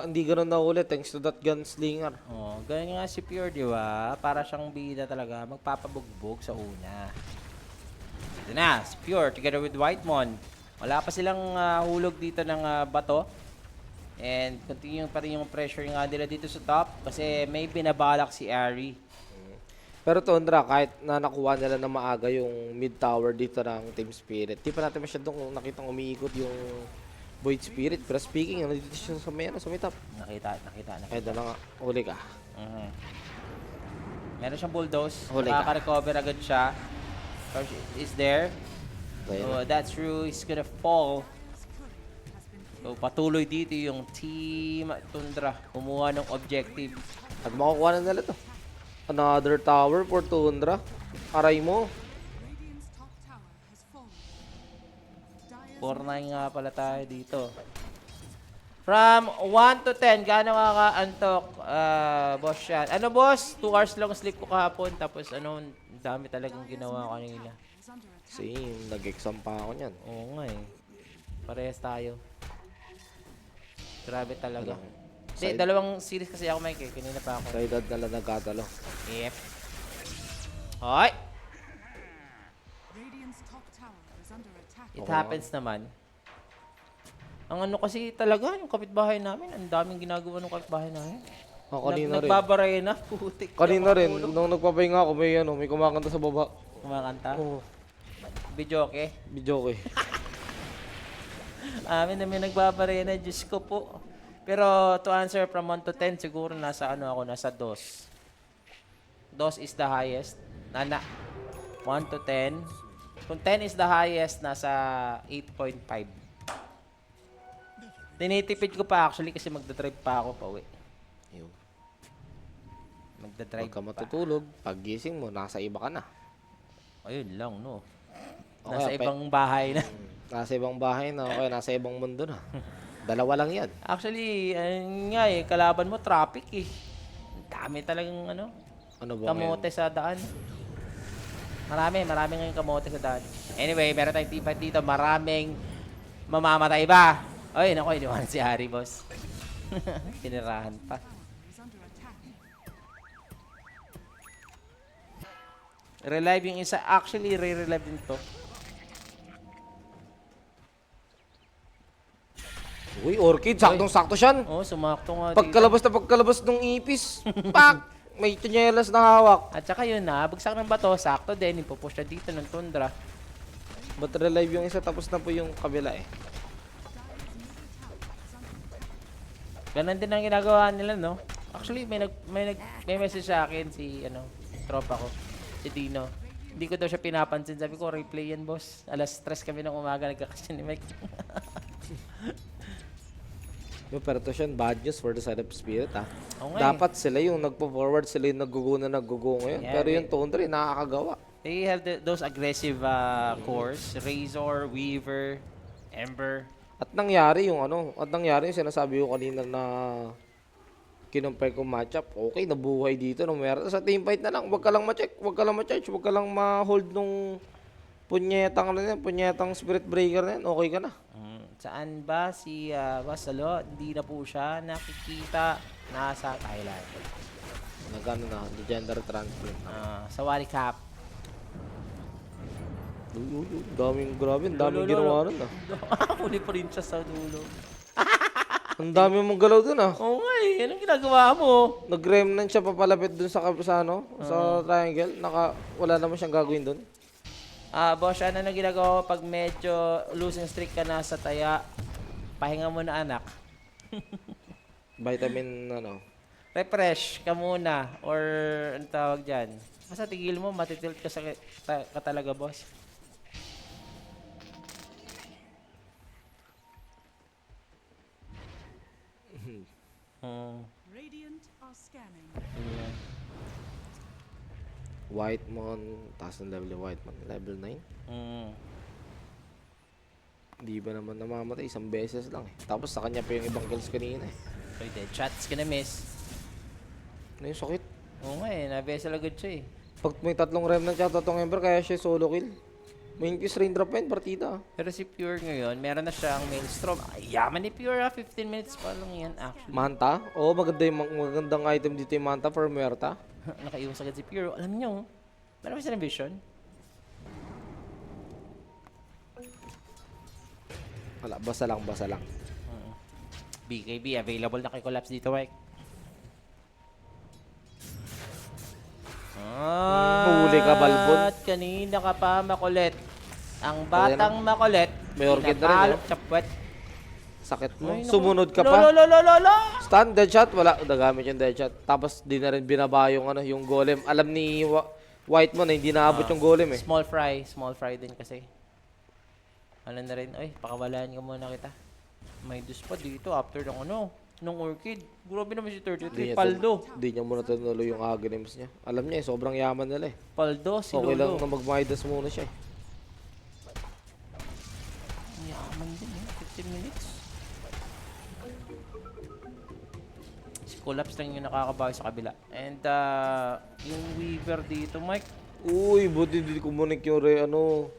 Hindi ganoon na ulit thanks to that gunslinger. Oh, ganyan nga si Pure, di ba? Para siyang bida talaga, magpapabugbog sa una. Ito na, si Pure together with Whitemon. Wala pa silang hulog dito ng bato. And continue pa rin yung pressure nga nila dito sa top kasi may binabalak si Ari. Pero Tundra, kahit na nakuha nila na maaga yung mid tower dito ng Team Spirit, di pa natin masyadong nakitang umiikot yung Void Spirit. Pero speaking, nandito siya sa may top. Nakita. Eh, na nga, huli ka. Meron siyang bulldoze. Huli ka. Nakaka-recover agad siya. Torch is there. Ayun. So that's true. He's gonna fall. So patuloy dito yung Team Tundra. Kumuha ng objective. At makukuha na nila to. Another tower for Tundra. Aray mo. 4-9 nga pala tayo dito. From 1 to 10, gaano kaka-antok, boss yan? Ano boss? 2 hours long sleep ko kahapon. Tapos ano, dami talagang ginawa kanina. Same, nag-exam pa ako niyan. Oo nga eh. Parehas tayo. Grabe talaga. Hindi, dalawang series kasi ako, Mike eh. Kanina pa ako. Sa edad na lang nagkatalo. Yep. Hoy! It happens naman. Ang ano kasi talaga, yung kapitbahay namin, ang daming ginagawa ng kapitbahay namin. Kanina rin. Nagbabarena, putik. Kanina rin, nung nagpapahinga ako, may kumakanta sa baba. Kumakanta? Oo. Video okay? Video ko eh. Amin na may nagbabarena, Diyos ko po. Pero to answer from 1 to 10, siguro nasa ano ako, nasa 2. 2 is the highest. 1 to 10. Kung 10 is the highest, nasa 8.5. Tinitipid ko pa actually kasi magdadrive pa ako pa uwi. Yun. Magdadrive Pagka pa. matutulog, paggising mo, nasa iba ka na. Ayun lang, no? Okay, Nasa ibang bahay na. Nasa ibang bahay na, okay, nasa ibang mundo na. Dalawa lang yan. Actually, ayun nga eh, kalaban mo traffic eh. Ang dami talagang ano, Ano ba kamote sa daan. Marami ngayon kamote sa daan. Anyway, meron tayong team fight dito. Maraming mamamatay ba? Ay, naku, iniwan si Harry, boss. Pinirahan pa. Relive yung isa. Actually, re-relive din to. Uy, Orchid, saktong-sakto siyan. Oh, sumakto nga dito. Pagkalabas ng ipis, pak! May tunyelas na hawak. At saka yun na, bagsak ng bato, sakto din. Ipupush na dito ng Tundra. But relive yung isa, tapos na po yung kabila eh. Ganun din ang ginagawa nila, no? Actually, may message sa akin si, tropa ko, si Dino. Hindi ko daw siya pinapansin. Sabi ko, replay yan, boss. Alas 3 kami ng umaga, nagkakasya ni Mike. Pero to siya, bad news for the side of Spirit, ah. Oo nga eh. Dapat sila yung nagpo-forward, sila yung naggugo ngayon. Yeah, Pero yung Tundra, nakakagawa. They have those aggressive cores. Razor, Weaver, Ember. At nangyari yung sinasabi ko kanina na kinumpay ko matchup. Okay, nabuhay dito nung meron. Sa team fight na lang, wag ka lang ma-check, wag ka lang ma-charge, wag ka lang ma-hold nung punyetang spirit breaker na yan. Okay ka na. Saan ba si Basalo? Hindi na po siya nakikita. Nasa Thailand. Nagano na, legendary transplant na. Sa Wally Cap. Daming daming ginawa nun ah. Huli pa rin siya sa dulo. Ang dami mong galaw dun ah. Oo nga eh. Anong ginagawa mo? Nag-remnant siya papalapit dun sa triangle. Wala naman siyang gagawin dun. Boss, ano na ginagawa mo pag medyo losing streak ka na sa taya? Pahinga mo na, anak. Vitamin, Refresh ka muna. Or, ano tawag dyan? Basta tigil mo, matitilt ka ka talaga, boss. Radiant are scanning. Whitemon, taas ng level yung Whitemon. Level 9. Di ba naman namamatay? Isang beses lang eh. Tapos sa kanya pa yung ibang kills kanina eh. Pwede, shots ka na miss. Ano yung sakit? Oo nga eh, nabesel agad siya eh. Pag may tatlong remnant siya, tatlong ember, kaya siya solo kill. May increase raindrop pa yun, partida. Pero si Pure ngayon, meron na siyang Maelstrom. Ay, yaman ni Pure 15 minutes pa lang yan actually. Manta? Oo, magandang item dito yung Manta for Muerta. Nakaiwas agad si Pure. Alam niyo, marami silang vision. Wala, basa lang. BKB, available na kay Collapse dito, Mike. Huli ka, Balbon. At kanina ka pa makulit. Ang batang makulit. May orchid na rin, pinakalot sa puwet. Sakit mo. Ay, naku. Sumunod ka pa. Lo. Stun, deadshot, wala. Nagamit yung deadshot. Tapos di na rin binaba yung golem. Alam ni White mo na hindi naabot yung golem eh. Small fry din kasi. Ano na rin, ay, pakawalaan ka muna kita. May dus pa dito after nung orchid. Grabe naman si 33, Paldo. Hindi niya muna tinuloy yung agonims niya. Alam niya eh, sobrang yaman nila eh. Paldo, si Okay lang Lolo. na mag-Midas muna siya eh. Yaman din eh, 15 minutes. Si Collapse lang yung nakakabawi sa kabila. And yung Weaver dito, Mike. Uy, buti hindi kumunik yung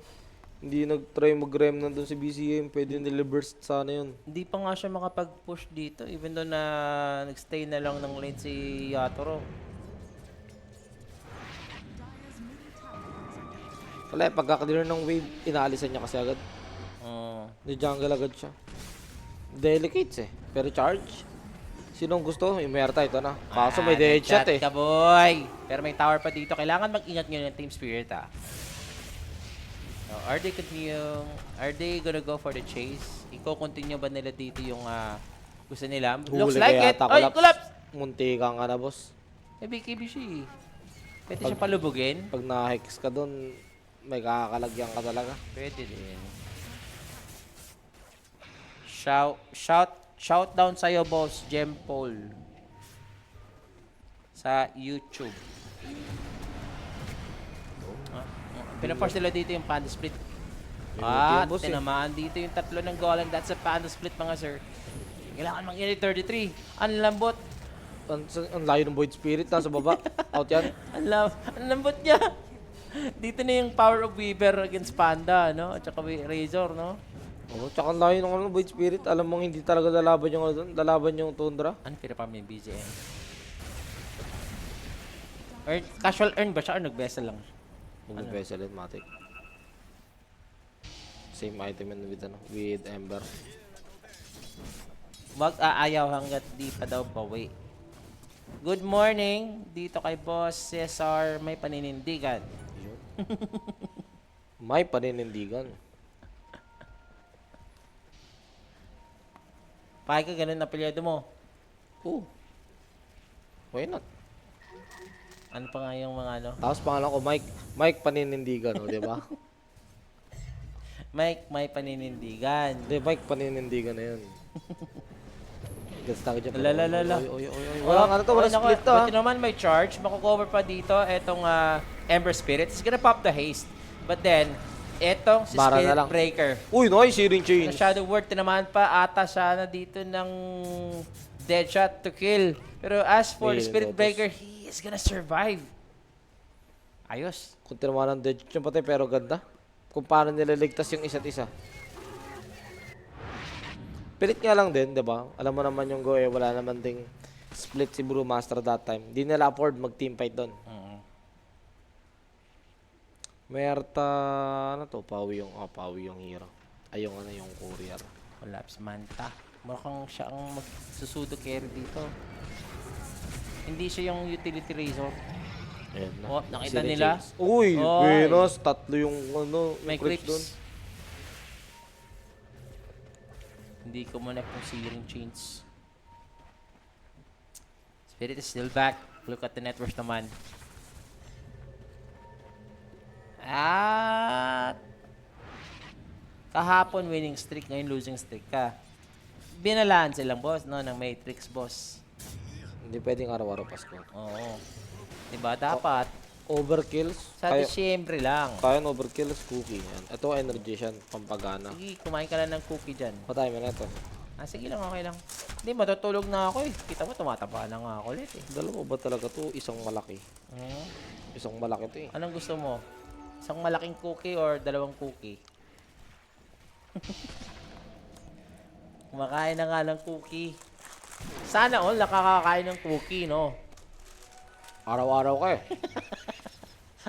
hindi nag-try mag-remnant doon si BCM. Pwede niliburst sana yun. Hindi pa nga siya makapag-push dito even though na nag-stay na lang ng lane si Yatoro. Wala eh, pagkaka-clear ng wave, inaalisan niya kasi agad. Ni-jungle agad siya. Delicates eh. Pero charge. Sinong gusto? Yung Merta, ito na. Kaso may deadshot eh. Ka, boy! Pero may tower pa dito. Kailangan mag-ingat nyo ng Team Spirit, ah. So, are they gonna go for the chase? Iko-continue ba nila dito yung gusto nila? Looks Huli like kaya it! ata, Ay, Collapse! Munti ka nga na, boss. Eh, BKB siya eh. Pwede siya palubugin? Pag na-hex ka doon, may kakakalagyan ka talaga. Pwede din. Shout down sa'yo, boss. Gempol. Sa YouTube. Pinaforce nila dito yung panda split. Yung boss, Tinamaan dito yung tatlo ng golem. That's a panda split, mga sir. Kailangan mangyari 33. Ang lambot. Ang layo ng Void Spirit, nasa baba. Out yan. Ang lambot niya. Dito na yung power of Weaver against Panda, no? At saka Razor, no? Oo, tsaka ang layo ng Void Spirit. Alam mong hindi talaga lalaban yung Tundra. Ano pinapam yung BGM? Casual earn ba siya or nag-vessel lang? Mag-vessel and Matic. Same item and with Ember. Wag aayaw hanggat di pa daw bawi. Good morning. Dito kay Boss Cesar, may paninindigan. May paninindigan. Pakay ka ganun na apelyido mo. Oo. Why not? Ano pa nga yung mga ano? Tapos pangalan ko, Mike Paninindigan, o, di ba? Mike, may paninindigan. Hindi, Mike Paninindigan na yun. Gets tayo dyan. Lalalala. Oy. Walang ano to, walang split to, ha? But naman may charge. Makukover pa dito etong Ember Spirit. It's gonna pop the haste. But then, etong si Bara na Spirit lang. Breaker. Uy, nice, Searing Chain. Na Shadow Word, tinamaan pa ata sana dito ng Deadshot to kill. Pero as for the Ayun, Spirit Lotus. Breaker, he is gonna survive. Ayos. Kung tinamaan ng dead yung patay, pero ganda. Kung paano nililigtas yung isa't isa. Pilit nga lang din, di ba? Alam mo naman yung Go, wala naman ding split si Brewmaster that time. Di nila afford mag-team fight doon. Merta, ano to? Pawi yung hero. Ay, yung ano, yung courier. Collapse Manta. Mukhang siya ang magsusudo carry dito. Hindi siya yung utility razor. Ayan na. Oh, nakita Searing nila? Chains. Uy, Oy. Venus, tatlo yung ano, May yung creeps clips. Hindi ko muna kung Searing Chains. Spirit is still back. Look at the net worth naman. At kahapon winning streak, ngayon losing streak ka. Binalaan silang boss, no, ng Matrix boss. Hindi pwedeng araw-araw Pasko. Oo. Diba? Dapat. Overkills. Sa Kaya, Disyembre lang. kaya overkills, cookie. Yan. Ito, energy siya, pampagana. Sige, kumain ka lang ng cookie dyan. Patay mo na ito. Ah, sige lang, okay lang. Hindi, matutulog na ako eh. Kita mo, tumataba na nga ako ulit eh. Dalawa ba talaga to? Isang malaki. Hmm? Isang malaki to eh. Anong gusto mo? Isang malaking cookie or dalawang cookie? Kumakain na nga ng cookie. Sana all nakakakain ng cookie, no? Araw-araw ka eh.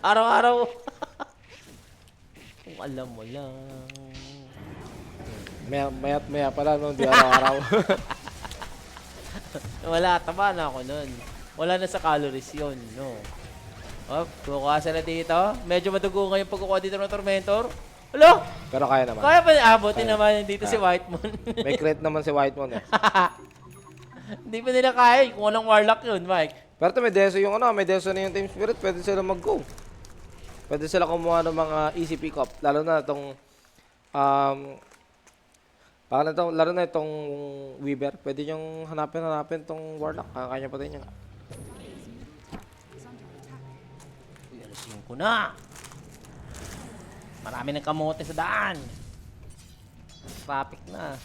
Araw-araw. Kung alam mo lang. Maya't maya pala no, hindi araw-araw. Wala, taba na ako nun. Wala na sa calories yun, no? Oh, kukuha na dito. Medyo madugo nga yung pagkukuha dito ng Tormentor. Hello? Pero kaya naman. Kaya pa abutin Kaya. naman dito si White Moon. May crit naman si White Moon eh. Hindi pa nila kaya kung walang Warlock yun, Mike. Pero ito may deso yung ano, may deso na yung Team Spirit, pwede sila mag-go. Pwede sila kumuha ng mga easy pick-up. Lalo na itong, lalo na itong Weaver. Pwede yung hanapin itong Warlock. Kaya pa din yan. Uy, alasin ko na. Marami ng kamote sa daan. Traffic na.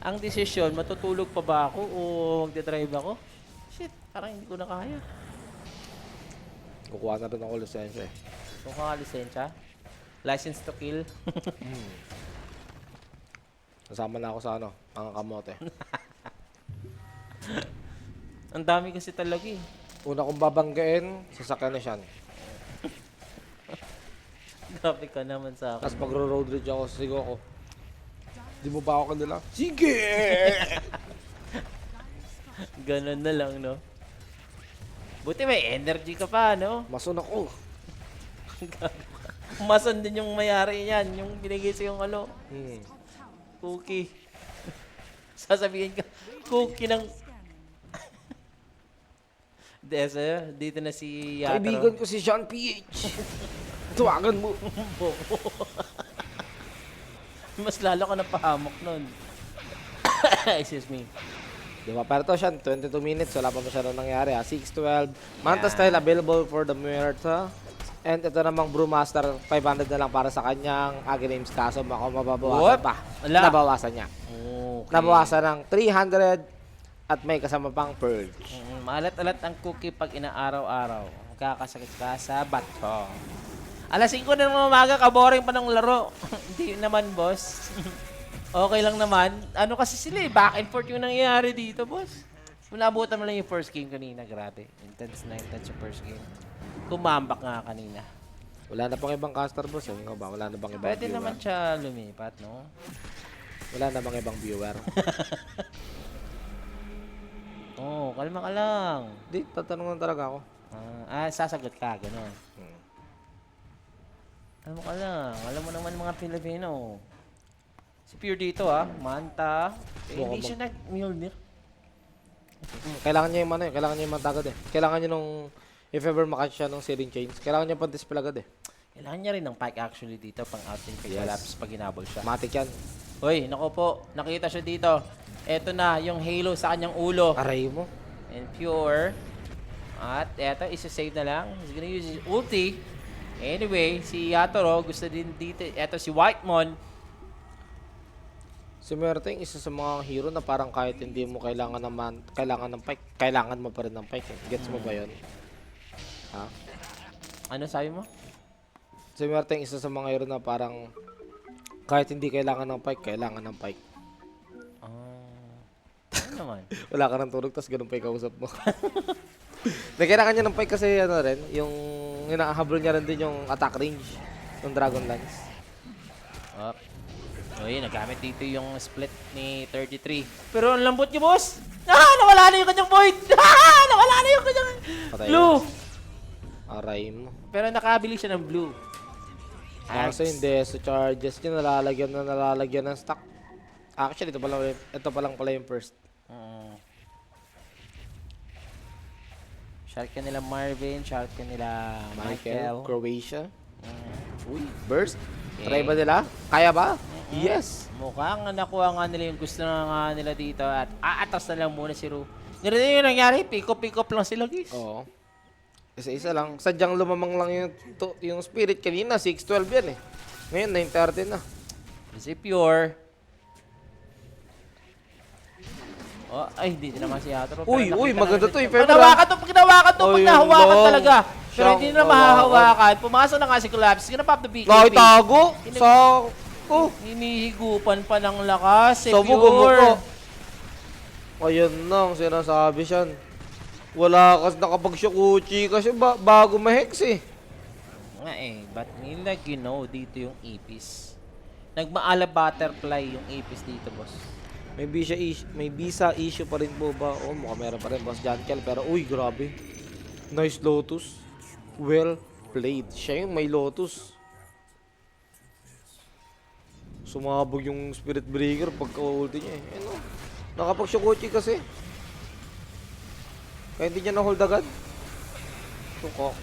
Ang desisyon, matutulog pa ba ako o magdadrive ako? Shit, parang hindi ko na kaya. Kukuha na rin ako lisensya eh. Kung ka lisensya, license to kill. Kasama na ako sa ano, mga kamote. Ang dami kasi talaga eh. Una kong babanggain, sasakyan na siya. Grabe ka naman sa akin. Tapos magro-road rage ako, sigo ako. Di mo ba ako kanila? Sige! Ganun na lang, no? Buti may energy ka pa, no? Masun ako. Mason din yung mayari niyan, yung binigay sa yung ano, cookie. Sasabihin ka, cookie ng... Desa, dito na si Yatro. Kaibigan ko si Sean PH. Tuwagan mo. Mas lalo ka napahamok nun. Excuse me. Diba? Pero to siya, 22 minutes. Wala pa masyadong nangyari ha. 6-12. Manta style available for the Muerta. And ito namang Brewmaster, 500 na lang para sa kanyang Agrims. Kaso baka mababawasan pa. Wala. Nabawasan niya. Okay. Nabawasan ng 300 at may kasama pang purge. Maalat-alat ang cookie pag inaaraw-araw. Kakasakit ka sa bato. Alas 5 na ng umaga, kaboring pa ng laro. Hindi naman, boss. Okay lang naman. Ano kasi sila eh, back and forth yung nangyayari dito, boss. Nabutan mo lang yung first game kanina, grabe. Intense na intense yung first game. Kumambak nga kanina. Wala na pang ibang caster boss. Ano nga ba? Wala na bang ibang Pwede viewer? naman siya lumipat, no? Wala na bang ibang viewer? Oo, kalma ka lang. Di, tatanungan talaga ako. Sasagot ka, gano'n. Alam mo ka lang. Alam mo naman mga Pilipino. Si Pure dito, Manta. Eh, hindi siya nag-Mjolnir. Kailangan niya yung ano kailangan niya yung matagad eh. Kailangan niya nung, if ever makatch siya nung searing chains, kailangan niya pang-dispel agad eh. Kailangan niya rin ng pike actually dito pang outing kay Yes. Collapse pag hinabol siya. Matik yan. Hoy, nako po, nakita siya dito. Eto na, yung halo sa kanyang ulo. Aray mo. And pure. At eto, isa-save na lang. He's gonna use his ulti. Anyway, si Yatoro gusto din dito. Eto si Whitemon. Si Merteng, isa sa mga hero na parang kahit hindi mo kailangan ng pike, kailangan mo pa rin ng pike. Eh. Gets mo ba yun? Ha? Ano sabi mo? Si Merteng, isa sa mga hero na parang kahit hindi kailangan ng pike, kailangan ng pike. Ano naman? Wala ka ng tulog, tapos ganun pa yung kausap mo. Kailangan niya ng pike kasi ano rin, yung hinahabol niya rin din yung attack range ng Dragon Lance. Up. Uy, nagamit dito yung split ni 33. Pero ang lambot niyo, boss! Nawala na yung kanyang void! Nawala na yung kanyang Patay blue! Aray mo. Pero nakabili siya ng blue. Kasi hindi, so charges niya nalalagyan ng stock. Actually, ito pa lang pala yung first. Shout ka nila Marvin, shout ka nila Michael. Croatia. Mm. Uy, burst. Okay. Try ba nila? Kaya ba? Yes. Mukhang nakuha nga nila yung gusto na nga nila dito at aatas na lang muna si Ru. Ganun din yung nangyari, pick up lang sila guys. Oo. Isa-isa lang. Sadyang lumamang lang yung spirit kanina. 6-12 yan eh. Ngayon, 9-13 na. Si Pure. Oh, ay, hindi naman si Yatoro. Uy, maganda to eh. Pag nahawakan to, pag Ayun nahawakan lang. talaga. Pero Siyang hindi na mahahawakan. Pumasok na nga si Collapse. Gonna pop the BKB. Nakitago sa... Oh. Hinihigupan pa ng lakas. Si Sa Pure. bugo. Ayun na ang sinasabi siyan. Wala kas nakapag-shukuchi kasi bago ma-hex eh. Nga eh, ba't nila dito yung Ipis? Nagmaala butterfly yung Ipis dito, boss. May visa issue pa rin po ba? Oh, mukhang meron pa rin, Boss Jankel. Pero, uy, grabe. Nice Lotus. Well played. Siya yung may Lotus. Sumabog yung Spirit Breaker pagka-ulti niya eh. Ano? Nakapag-shukuchi kasi. Kaya hindi niya na-hold agad.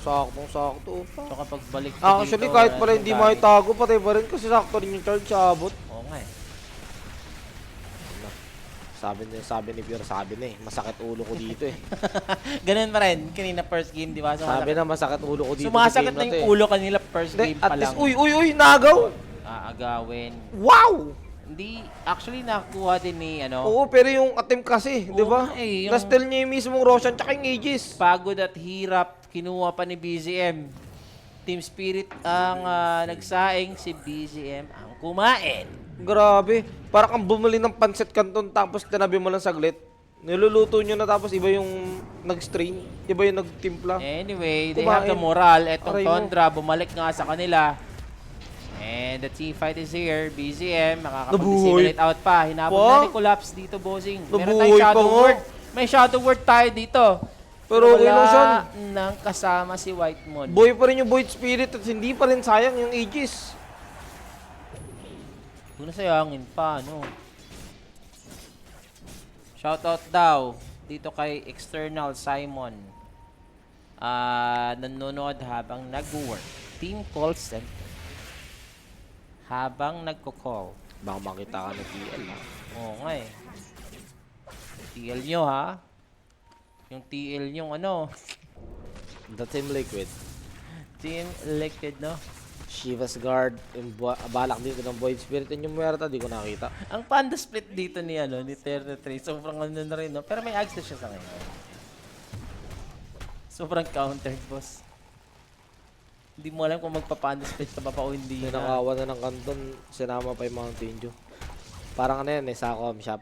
Saktong-sakto. So kapag balik Actually, kahit pala hindi makitago, patay pa rin kasi sakto rin yung charge sa abot. Oo nga eh. Sabi ni Pure, masakit ulo ko dito eh. Ganun pa rin. Kanina first game, di ba? Sabi na masakit ulo ko dito. Sumasakit sa na game yung to ulo kanila first eh. game pa At lang. least, uy, nagaw! Aagawin. Wow! Hindi, actually nakuha din ni ano. Oo, pero yung attempt kasi, di ba? nga eh, yung- Na-steal niya yung mismong Roshan tsaka yung Aegis. Pagod at hirap, kinuha pa ni BZM. Team Spirit ang nagsaing, si BZM ang kumain. Grabe. Para kang bumili ng pancit canton tapos tinabi mo lang saglit. Niluluto nyo na tapos iba yung nag-strain. Iba yung nagtimpla. Anyway, they Kumain. have the moral. Etong Aray mo. Tondra, bumalik nga sa kanila. And the team fight is here. BZM, makakapag-dissimulate out pa. Hinabot Pa? na ni Collapse dito, bossing. Meron Nabuhay tayong pa Shadow nga. Word. May Shadow Word tayo dito. Pero okay lang siya. wala nang kasama si Whitemon. Boy pa rin yung Void Spirit at hindi pa rin sayang yung Aegis. Kung nasayangin pa, ano. Shoutout daw dito kay External Simon. Nanonood habang nag-work. Team call center. Habang nagko-call. Baka makita ka ng TL. Oo nga eh. TL nyo ha. Yung TL nyo ano. The Team Liquid. Team Liquid no. Shiva's Guard. Yung balak dito ng Void Spirit. Yung Muerta, di ko nakita. Ang panda split dito ni ano ni 33. Sobrang ano na rin no. Pero may ags na siya sa ngayon. Sobrang countered boss. Hindi mo alam kung magpapanda split ka ba pa o hindi na. Ninakawan na ng kanton. Sinama pa yung Mountain Dew. Parang ano yan eh, sa com shop.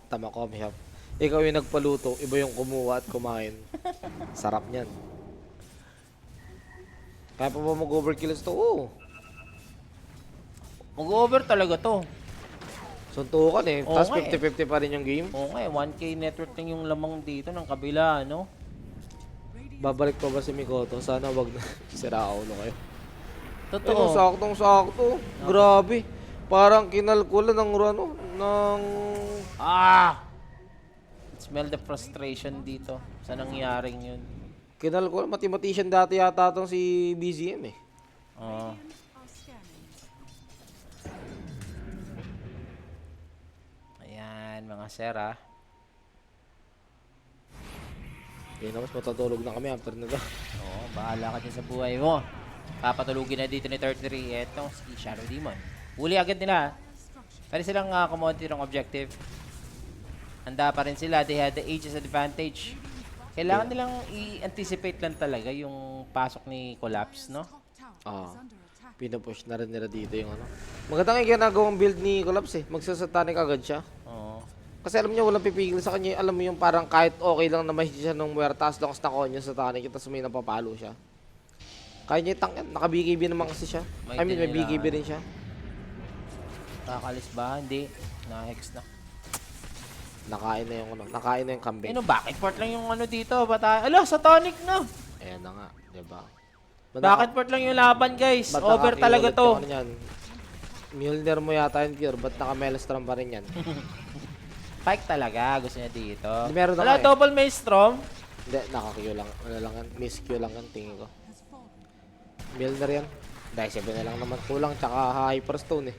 Tama com shop. Ikaw yung nagpaluto, iba yung kumuha at kumain. Sarap niyan. Kaya pa ba mag-overkill ito? Oo. Mag-over talaga to. Suntukan eh. Oo Tapos nga eh. 50-50 pa rin yung game. Oo nga eh, 1K network lang yung lamang dito ng kabila, ano? Babalik pa ba si Mikoto? Sana wag na. Sira ulo kayo. Totoo. Ayun, saktong-sakto. Grabe. Parang kinalkulan ng ano, ng... Smell the frustration dito sa nangyaring yun. Kinal ko, mathematician dati yata itong si BZM eh. Oo. Radiant are scanning. Ayan, mga sir ah. Yun na, mas matutulog na kami after na to. Oo, bahala ka dyan sa buhay mo. Papatulugin na dito ni 33. Etong si Shadow Demon. Huli agad nila. Pwede silang kumonti ng objective. Handa pa rin sila. They had the ages advantage. Kailangan nilang i-anticipate lang talaga yung pasok ni Collapse, no? Top tower Ah. is under attack. Pinupush na rin nila dito yung ano. Maganda yung ginagawang build ni Collapse eh. Magsasatanic agad siya. Oo. Kasi alam niya walang pipigil sa kanya. Alam mo yung parang kahit okay lang na mahit siya ng muertas lang as nakuha niya sa tanic. Tapos may napapalo siya. Kaya niya itang naka-BKB naman kasi siya. I mean may BKB rin siya. Kakalis ba? Hindi. Na-hex na. Nakain na yung ano. Nakain na yung kambing. Ano, back and forth lang yung ano dito. Bata. Ala, satanic na. Ayan na nga. Diba? Back and forth lang yung laban, guys. Ba't Over talaga nakakiulit to. yung ano yan? Mjolnir mo yata yung pure. Ba't naka-Maelstrom pa rin yan? Spike talaga. Gusto niya dito. Meron na Ala, nga eh. double Maelstrom. Hindi, naka-Q lang. Ano lang yan? Miss Q lang yan, tingin ko. Has fallen. Mjolnir yan. Dahil 7 na lang naman kulang. Tsaka Hyperstone eh.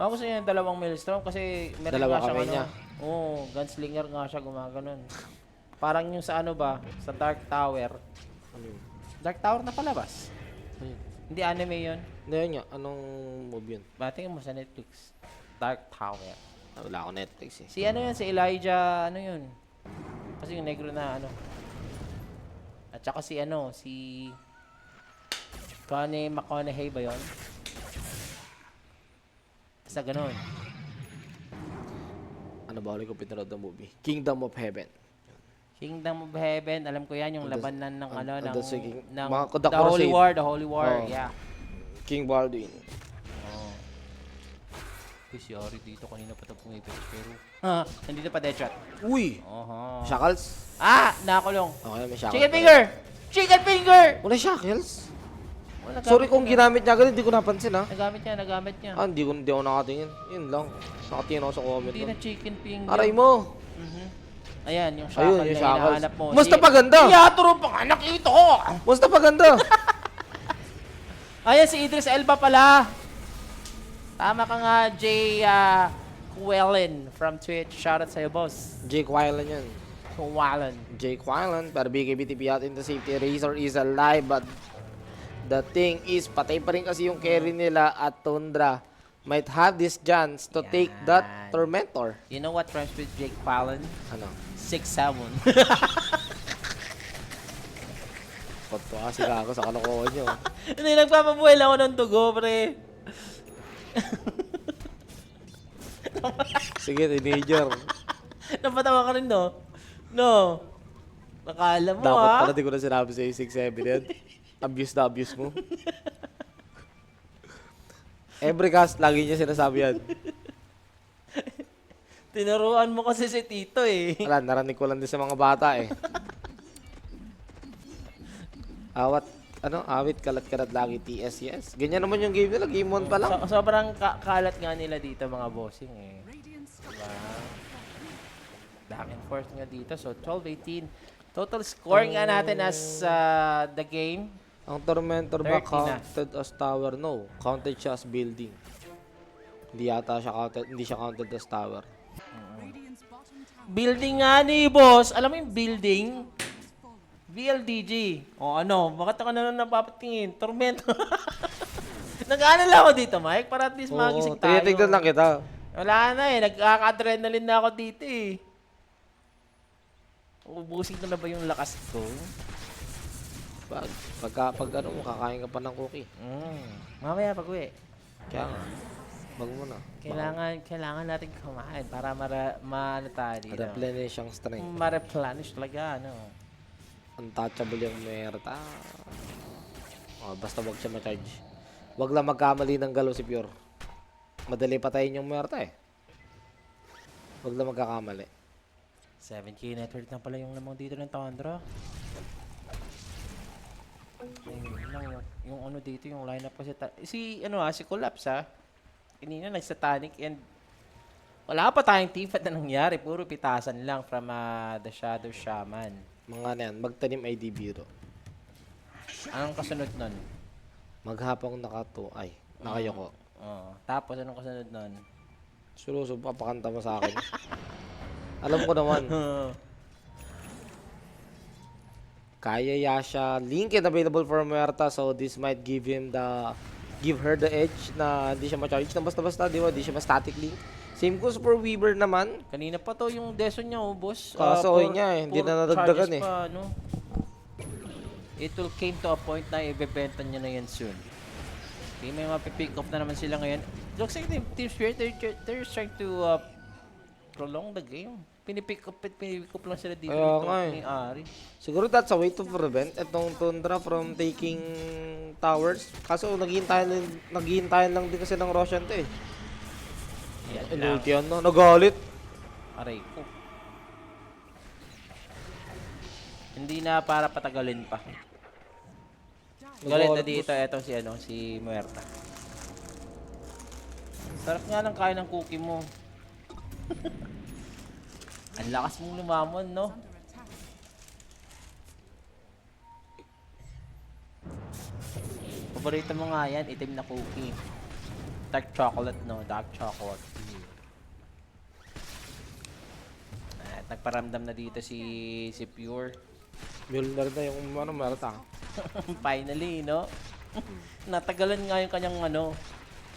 Ako gusto niya yung dalawang Maelstrom kasi meron Dalawa nga siyang kamay niya. Oo, gunslinger nga siya gumaganon. Parang yung sa ano ba, sa Dark Tower. Ano yun? Dark Tower na palabas. Ano yun? Hindi anime yun. Hindi yun nga. Anong move yun? Batingin mo sa Netflix. Dark Tower. Ah, wala ako Netflix eh. Si ano yun, si Elijah, ano yun? Kasi yung negro na ano. At saka si ano, si Connie McConaughey ba yun? Basta ganun. Ano ba ulit ko pinanood ng movie? Kingdom of Heaven. Kingdom of Heaven, alam ko yan, yung Andas- labanan ng ano, ng, andas yung ng mga The Crusade. Holy War, The Holy War, Oo. yeah. King Baldwin. Oh. Si Ori dito, kanina pa ito pumipis, pero... Ha, nandito pa Deadshot. Uy! Oho. Shackles? Ah, nakakulong. Okay, may shackles. Chicken finger! Chicken finger! Wala shackles? Oh, Sorry kung ginamit niya agad, hindi ko napansin ha. Nagamit niya, nagamit niya. Ah, hindi ako nakatingin. Yun lang. Nakatingin ako sa comment Hindi na nun. chicken finger. Aray mo! Mhm. Ayan, yung Ayun, shackle yung na shackles. hinahanap mo. Basta paganda! Iyaturo pa nga, nakita ko! Basta paganda! Ayan, si Idris Elba pala. Tama ka nga, Jay Quellen from Twitch. Shoutout sa'yo, boss. Jake Wyland yan. Quellen. Jake Wyland, pero BKBTP out in the safety. Razor is alive, but the thing is, patay pa rin kasi yung carry nila at Tundra might have this chance to take that Yan. Tormentor. You know what rhymes with Jake Quellen? Ano? 6-7. Pagto kasi ako sa kalokohan nyo. Hindi, nagpapabuhay lang ako ng dugo, pre. Sige, teenager. Napatawa ka rin, no? No. Nakala mo, Dapat ha? pala di ko na sinabi sa 6-7 yan. Abuse na abuse mo. Every cast, lagi niya sinasabi yan. Tinuruan mo kasi si Tito, eh. Wala, narinig ko lang din sa mga bata eh. Awit, kalat-kalat lagi, TS, yes. Ganyan naman yung game nila, game 1 pa lang. Sobrang kalat nga nila dito, mga bossing, eh. Radiant structure. Diba? Back and forth nga dito. So, 12-18. Total score nga natin as the game. Ang Tormentor ba 30 na. counted as tower? No, counted siya as building. Hindi yata siya counted, hindi siya counted as tower. Radiant's bottom tower Building nga ni boss. Alam mo yung building? has fallen. VLDG. O ano, bakit ako na napapatingin? Tormento. Nag-ano lang ako dito, Mike, para at least magising tayo. tinitignan lang kita. Wala na eh, nagkaka-adrenaline na ako dito eh. Ubusin ko na ba yung lakas ko? Pag ano mo, kakain ka pa ng cookie. Mamaya pag-uwi. Kaya nga, wag mo na. Kailangan natin kumain para ano tayo dito. Replenish ang strength. Ma-replenish talaga, ano. Untouchable yung Merta. Oh, basta wag siya ma-charge. Wag lang magkamali ng galaw si Pure. Madali patayin yung Merta eh. Wag lang magkakamali. 7K network na pala yung lamang dito ng Tundra. Ayun lang yung ano dito, yung lineup kasi si Collapse ha. Kanina nag-satanic and Wala pa tayong teamfight na nangyari. Puro pitasan lang from the Shadow Shaman. Mga na yan, magtanim ID biro. Anong kasunod nun? Maghapang nakayoko. Tapos anong kasunod nun? Seryoso, papakanta mo sa akin. Alam ko naman. Kaya Yasha, Lincoln available for Muerta, so this might give her the edge na hindi siya ma-charge na basta-basta, di ba? Di siya ma-static link. Same goes for Weaver naman. Kanina pa to yung deso niya, boss. Kaso niya hindi na nadagdagan eh. Pa, no? It will came to a point na ibebenta niya na yan soon. Okay, may mapipick off na naman sila ngayon. Looks like Team Spirit, they're trying to prolong the game. Pinipick up lang sila dito Kaya nga ni eh. Ari. Siguro that's a way to prevent itong Tundra from taking towers. Kaso naghihintayan lang din kasi ng Roshan to eh. Yan lang. Inulti yan no? Nagalit. Aray ko. Hindi na para patagalin pa. Galit na dito, etong si Muerta. Sarap nga ng kain ng cookie mo. Ang lakas mong lumamon, no? Under attack. Paborito mo nga yan, itim na cookie. Dark chocolate, no? Dark chocolate. At nagparamdam na dito si Pure. Mjolnir na yung Muerta. Finally, no? Natagalan nga yung kanyang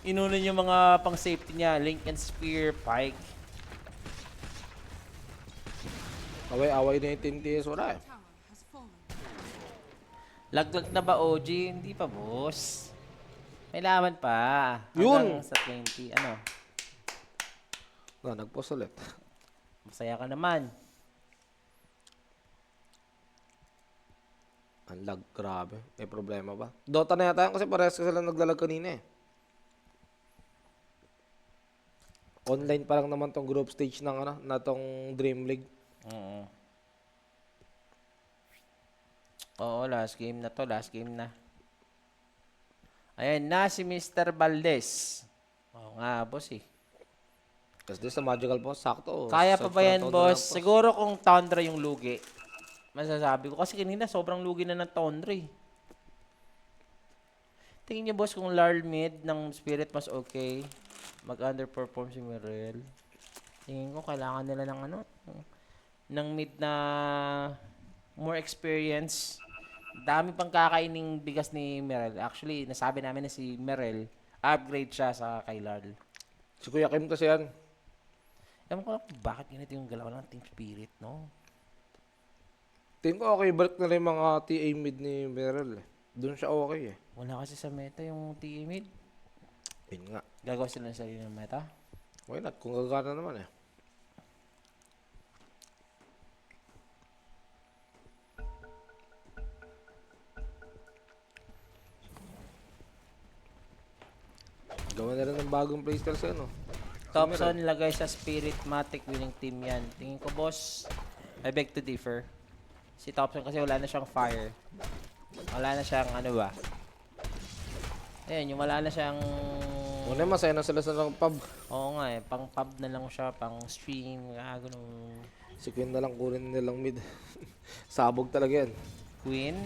inunan yung mga pang safety niya, Link and Spear, Pike. Away-away na yung Team TS, wala eh. Tower has fallen. Laglag na ba OG? Hindi pa, boss. May laban pa. Yun! Hanggang sa 20. Ano? Nag-post ulit. Masaya ka naman. Ang lag, grabe. May problema ba? Dota na yata yan kasi parehas ka sila naglalag kanina eh. Online pa lang naman tong group stage ng na tong Dream League. Oo. Oo, last game na to. Last game na. Ayan na si Mr. Valdez. Oo nga, boss eh. Kasi this sa magical boss, sakto. Kaya pa Sa ba yan, Tundra boss? boss. Siguro kung Tundra yung lugi. Masasabi ko. Kasi kanina sobrang lugi na ng Tundra eh. Tingin niyo, boss, kung Larl mid ng Spirit mas okay, mag-underperform si Mirel. Tingin ko kailangan nila ng ng mid na more experience. Dami pang kakaining bigas ni Mirel. Actually, nasabi namin na si Mirel, upgrade siya sa kay Larl. Si Kuya Kim kasi yan. Ewan ko lang kung bakit ganito yung galaw ng Team Spirit, no? Tingin ko okay, balik na rin yung mga TA mid ni Meryl eh. Doon siya okay eh. Wala kasi sa meta yung TA mid. Yun nga. Gagawa sila ng sarili ng meta. Why not? Kung gagana naman eh. Gawa na rin ng bagong playstyle sa Thompson lagay sa Spirit Matic winning team yan. Tingin ko, boss, I beg to differ. Si Thompson kasi wala na siyang fire. Wala na siyang ba? Ayun, yung wala na siyang... Muna masaya na sila sa ng pub. Oo nga eh, pang pub na lang siya, pang stream, ganun. Si Queen na lang kunin nilang mid. Sabog talaga yan. Queen?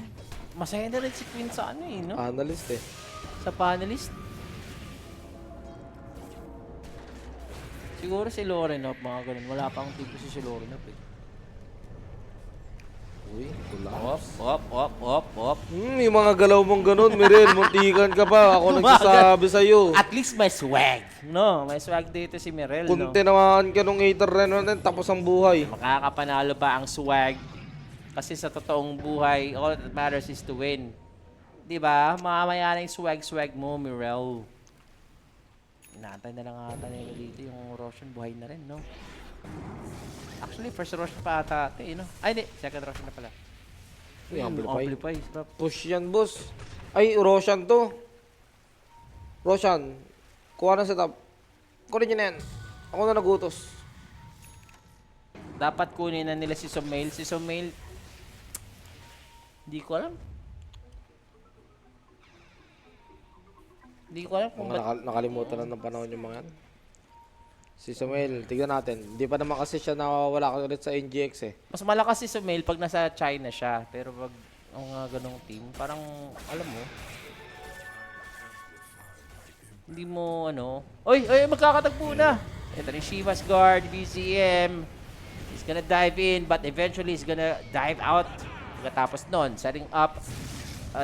Masaya na rin si Queen sa no? Analyst eh. Sa panelist. Siguro si Lorenop, mga ganun. Wala pang tipo si Lorenop eh. Uy, Op, op. yung mga galaw mong ganun, Mirel, muntikan ka pa. Ako nagsasabi sa'yo. At least may swag. No, may swag dito si Mirel, no? Kunti naman ka nung hater rin natin, tapos ang buhay. Makakapanalo ba ang swag? Kasi sa totoong buhay, all that matters is to win. Diba? Mamaya na yung swag mo, Mirel. Inaantay na lang ata nila dito yung Roshan buhay na rin, no? Actually, first Roshan pa ata ate, no? Ay, hindi. Second Roshan na pala. Uy, amplify. Amplify, sarap. Push yan, boss. Ay, Roshan to. Roshan, kuha na sa top. Kunin nyo na yan. Ako na nagutos. Dapat kunin na nila si Somail. Si Somail, hindi ko alam. Hindi ko alam kung Mga nakalimutan na ng panahon yung mga yan. Si Samuel, tignan natin. Hindi pa naman kasi siya nawawala ka ulit sa NGX eh. Mas malakas si Sumail pag nasa China siya. Pero pag ang mga ganong team, parang, alam mo, hindi mo, ano, oy, magkakatagpo na. Ito ni Shiva's guard, BCM. He's gonna dive in, but eventually he's gonna dive out. Pagkatapos nun, setting up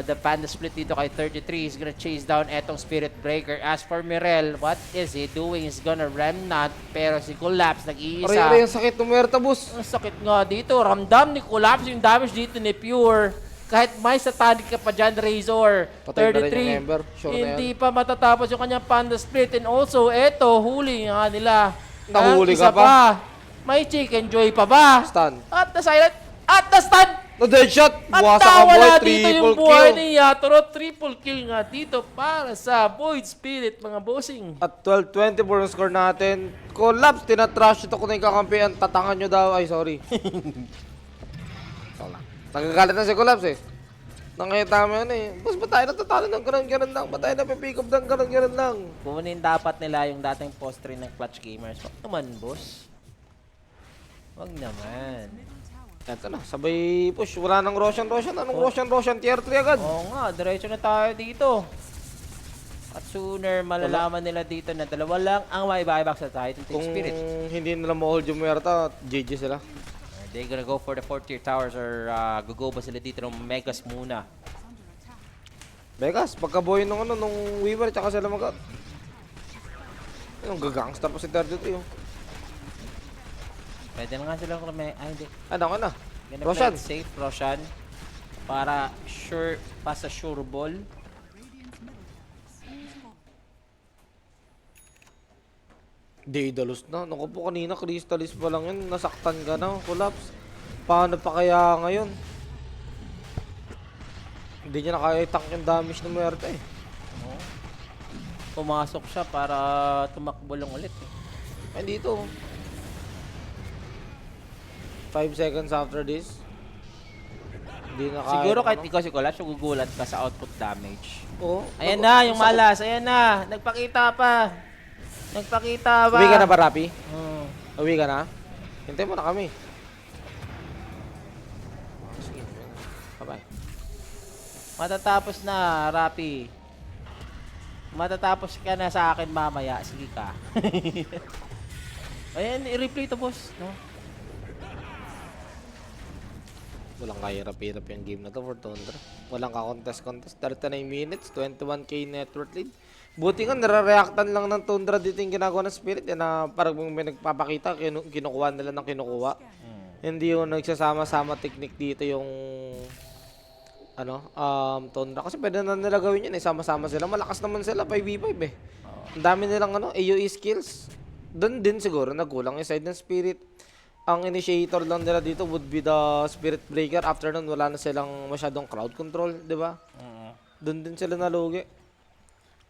the panda split dito kay 33. He's gonna chase down etong Spirit Breaker. As for Mirel, what is he doing? He's gonna remnant, pero si Collapse nag-iisa. Aray, ang sakit ng Muerta, boss. Ang sakit nga dito. Ramdam ni Collapse yung damage dito ni Pure. Kahit may satanic ka pa dyan, Razor. Patay na rin 33. yung Ember. Sure na Hindi pa matatapos yung kanyang panda split. And also, eto, huli nga nila. Nahuli Ang isa ka pa? May Chicken Joy pa ba? Stun. At na-silent. At na-stun. No deadshot! At Buwasak ang boy, nawala dito yung triple buhay kill. ni Yatoro. Triple kill nga dito para sa Void Spirit, mga bossing. At 12-24 ang score natin. Collapse, tinatrash ito kung na yung kakampihan. Tatangan nyo daw. Ay, sorry. Nagagalit na si Collapse eh. Nakita mo yan eh. Boss, ba't tayo natatalo ng ganun-ganun lang? Ba't tayo napipick up ng ganun-ganun lang? Kunin dapat nila yung dating post-train ng Clutch Gamers. Wag naman, boss. Wag naman. Eto na, sabay push. Wala nang Roshan. Anong Roshan? Tier 3 agad. Oo nga, diretso na tayo dito. At sooner, malalaman nila dito na dalawa lang ang may buyback sa Titan Team Kung Spirit. hindi nila ma-hold yung Muerta, GG sila. They're gonna go for the 4th tier towers or go ba sila dito ng Megas muna. Vegas, pagka-boy nung Weaver, tsaka sila mag-out. Yung gagangster pa si 32 yung. Pwede na nga sila kung may... Ay, hindi. Ano ka na? Gonna Roshan. play it safe, Roshan. Para sure, pa sa sure ball. Radiant's middle soon to fall. Daedalus na. Naku po kanina, Crystallis pa lang yun. Nasaktan ka na, Collapse. Paano pa kaya ngayon? Hindi niya na kaya i-tank yung damage ng Muerta eh. Oo. Pumasok siya para tumakbo lang ulit. Ay, dito. 5 seconds after this. Hindi na kaya. Siguro kahit ano. ikaw si Collapse, gugulat ka sa output damage. Oo. Ayan na, yung malas. Ayan na. Nagpakita pa. Nagpakita pa. Uwi ka na ba, Rapi? Oo. Uwi ka na? Hintay mo na kami. Sige. Bye-bye. Matatapos na, Rapi. Matatapos ka na sa akin mamaya. Sige ka. Ayan, i-replay to, boss. No? Walang kahirap-hirap yung game na to for Tundra. Walang ka-contest. 39 minutes, 21k net worth lead. Buti nga, nare-reactan lang ng Tundra dito yung ginagawa ng Spirit. Yan na parang may nagpapakita, kinukuha nila ng kinukuha. Hindi yung nagsasama-sama technique dito yung Tundra. Kasi pwede na nila gawin yun eh. Sama-sama sila. Malakas naman sila, 5v5 eh. Ang dami nilang AoE skills. Doon din siguro nagkulang yung side ng Spirit. Ang initiator lang nila dito would be the Spirit Breaker. After nun, wala na silang masyadong crowd control, di ba? Doon din sila nalugi.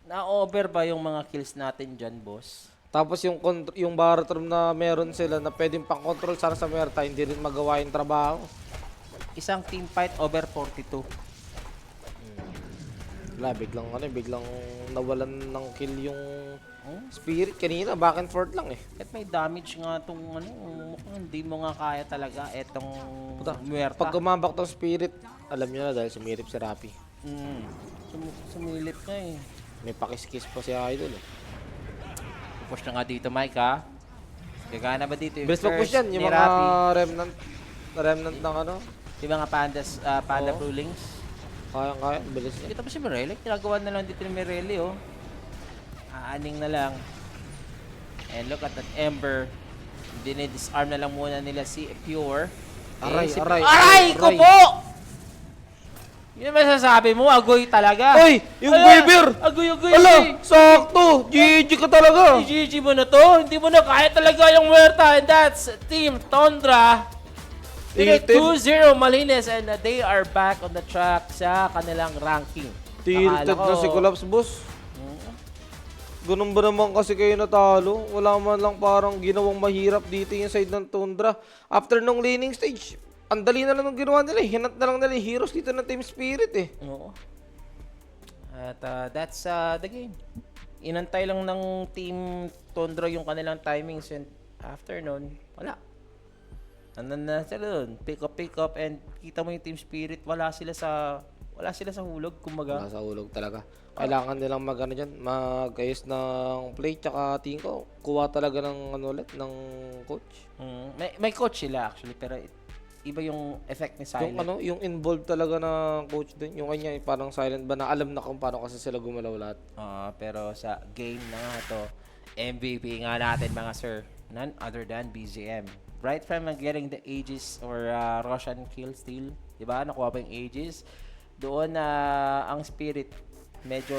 Na-over ba yung mga kills natin dyan, boss? Tapos yung Baratron na meron sila na pwedeng pang-control sana sa Muerta, hindi rin magawa yung trabaho. Isang team fight over 42. Wala, biglang nawalan ng kill yung Spirit kanina, back and forth lang eh. Kahit may damage nga itong mukhang hindi mo nga kaya talaga etong Puta, Muerta. pag kumambak tong Spirit, alam nyo na dahil sumirip si Rapi. Sumilip na eh. May pakiskis pa si Idol eh. Push na nga dito, Mike, ha? Gagana ba dito yung Bilis mag-push yan, yung ni mga Rapi? remnant ng Yung mga panda Oo. rulings. Kaya, bilis niya. Kita pa si Mirelli. Ginagawa na lang dito ni Mirelli, oh. Aaning na lang. And look at that Ember. Dinidisarm na lang muna nila si Pure. Aray, si aray, Aray ko aray. po! Yun ang masasabi mo, agoy talaga. Oy! Yung Weaver! Agoy. Ala! Sakto! GG ka talaga! GG mo na to. Hindi mo na kaya talaga yung Muerta. And that's Team Tundra. Direct 2-0 Malines. And they are back on the track sa kanilang ranking. Tilted Akala na ko- si Collapse, boss. Ganun ba naman kasi kayo natalo? Wala man lang parang ginawang mahirap dito yung side ng Tundra. After nung laning stage, ang dali na lang ng ginawa nila eh. Hinat na lang nila yung heroes dito ng Team Spirit eh. Oo. At that's the game. inantay lang ng Team Tundra yung kanilang timings and after nun, wala. Andun na sila dun. Pick up, and kita mo yung team spirit, wala sila sa hulog, kumbaga. Wala sa ulog talaga. Kailangan nilang mag-ayos ng play, tsaka tingin ko, kuha talaga ng ulit, ng coach. May coach sila actually, pero iba yung effect ni Silent. Yung involved talaga na coach din, yung kanya parang silent ba na alam na kung paano kasi sila gumalaw lahat. Pero sa game na nga to, MVP nga natin mga sir, none other than BZM. Right from getting the Aegis or Russian kill steal, di ba? Nakuha pa yung Aegis. Doon na ang Spirit medyo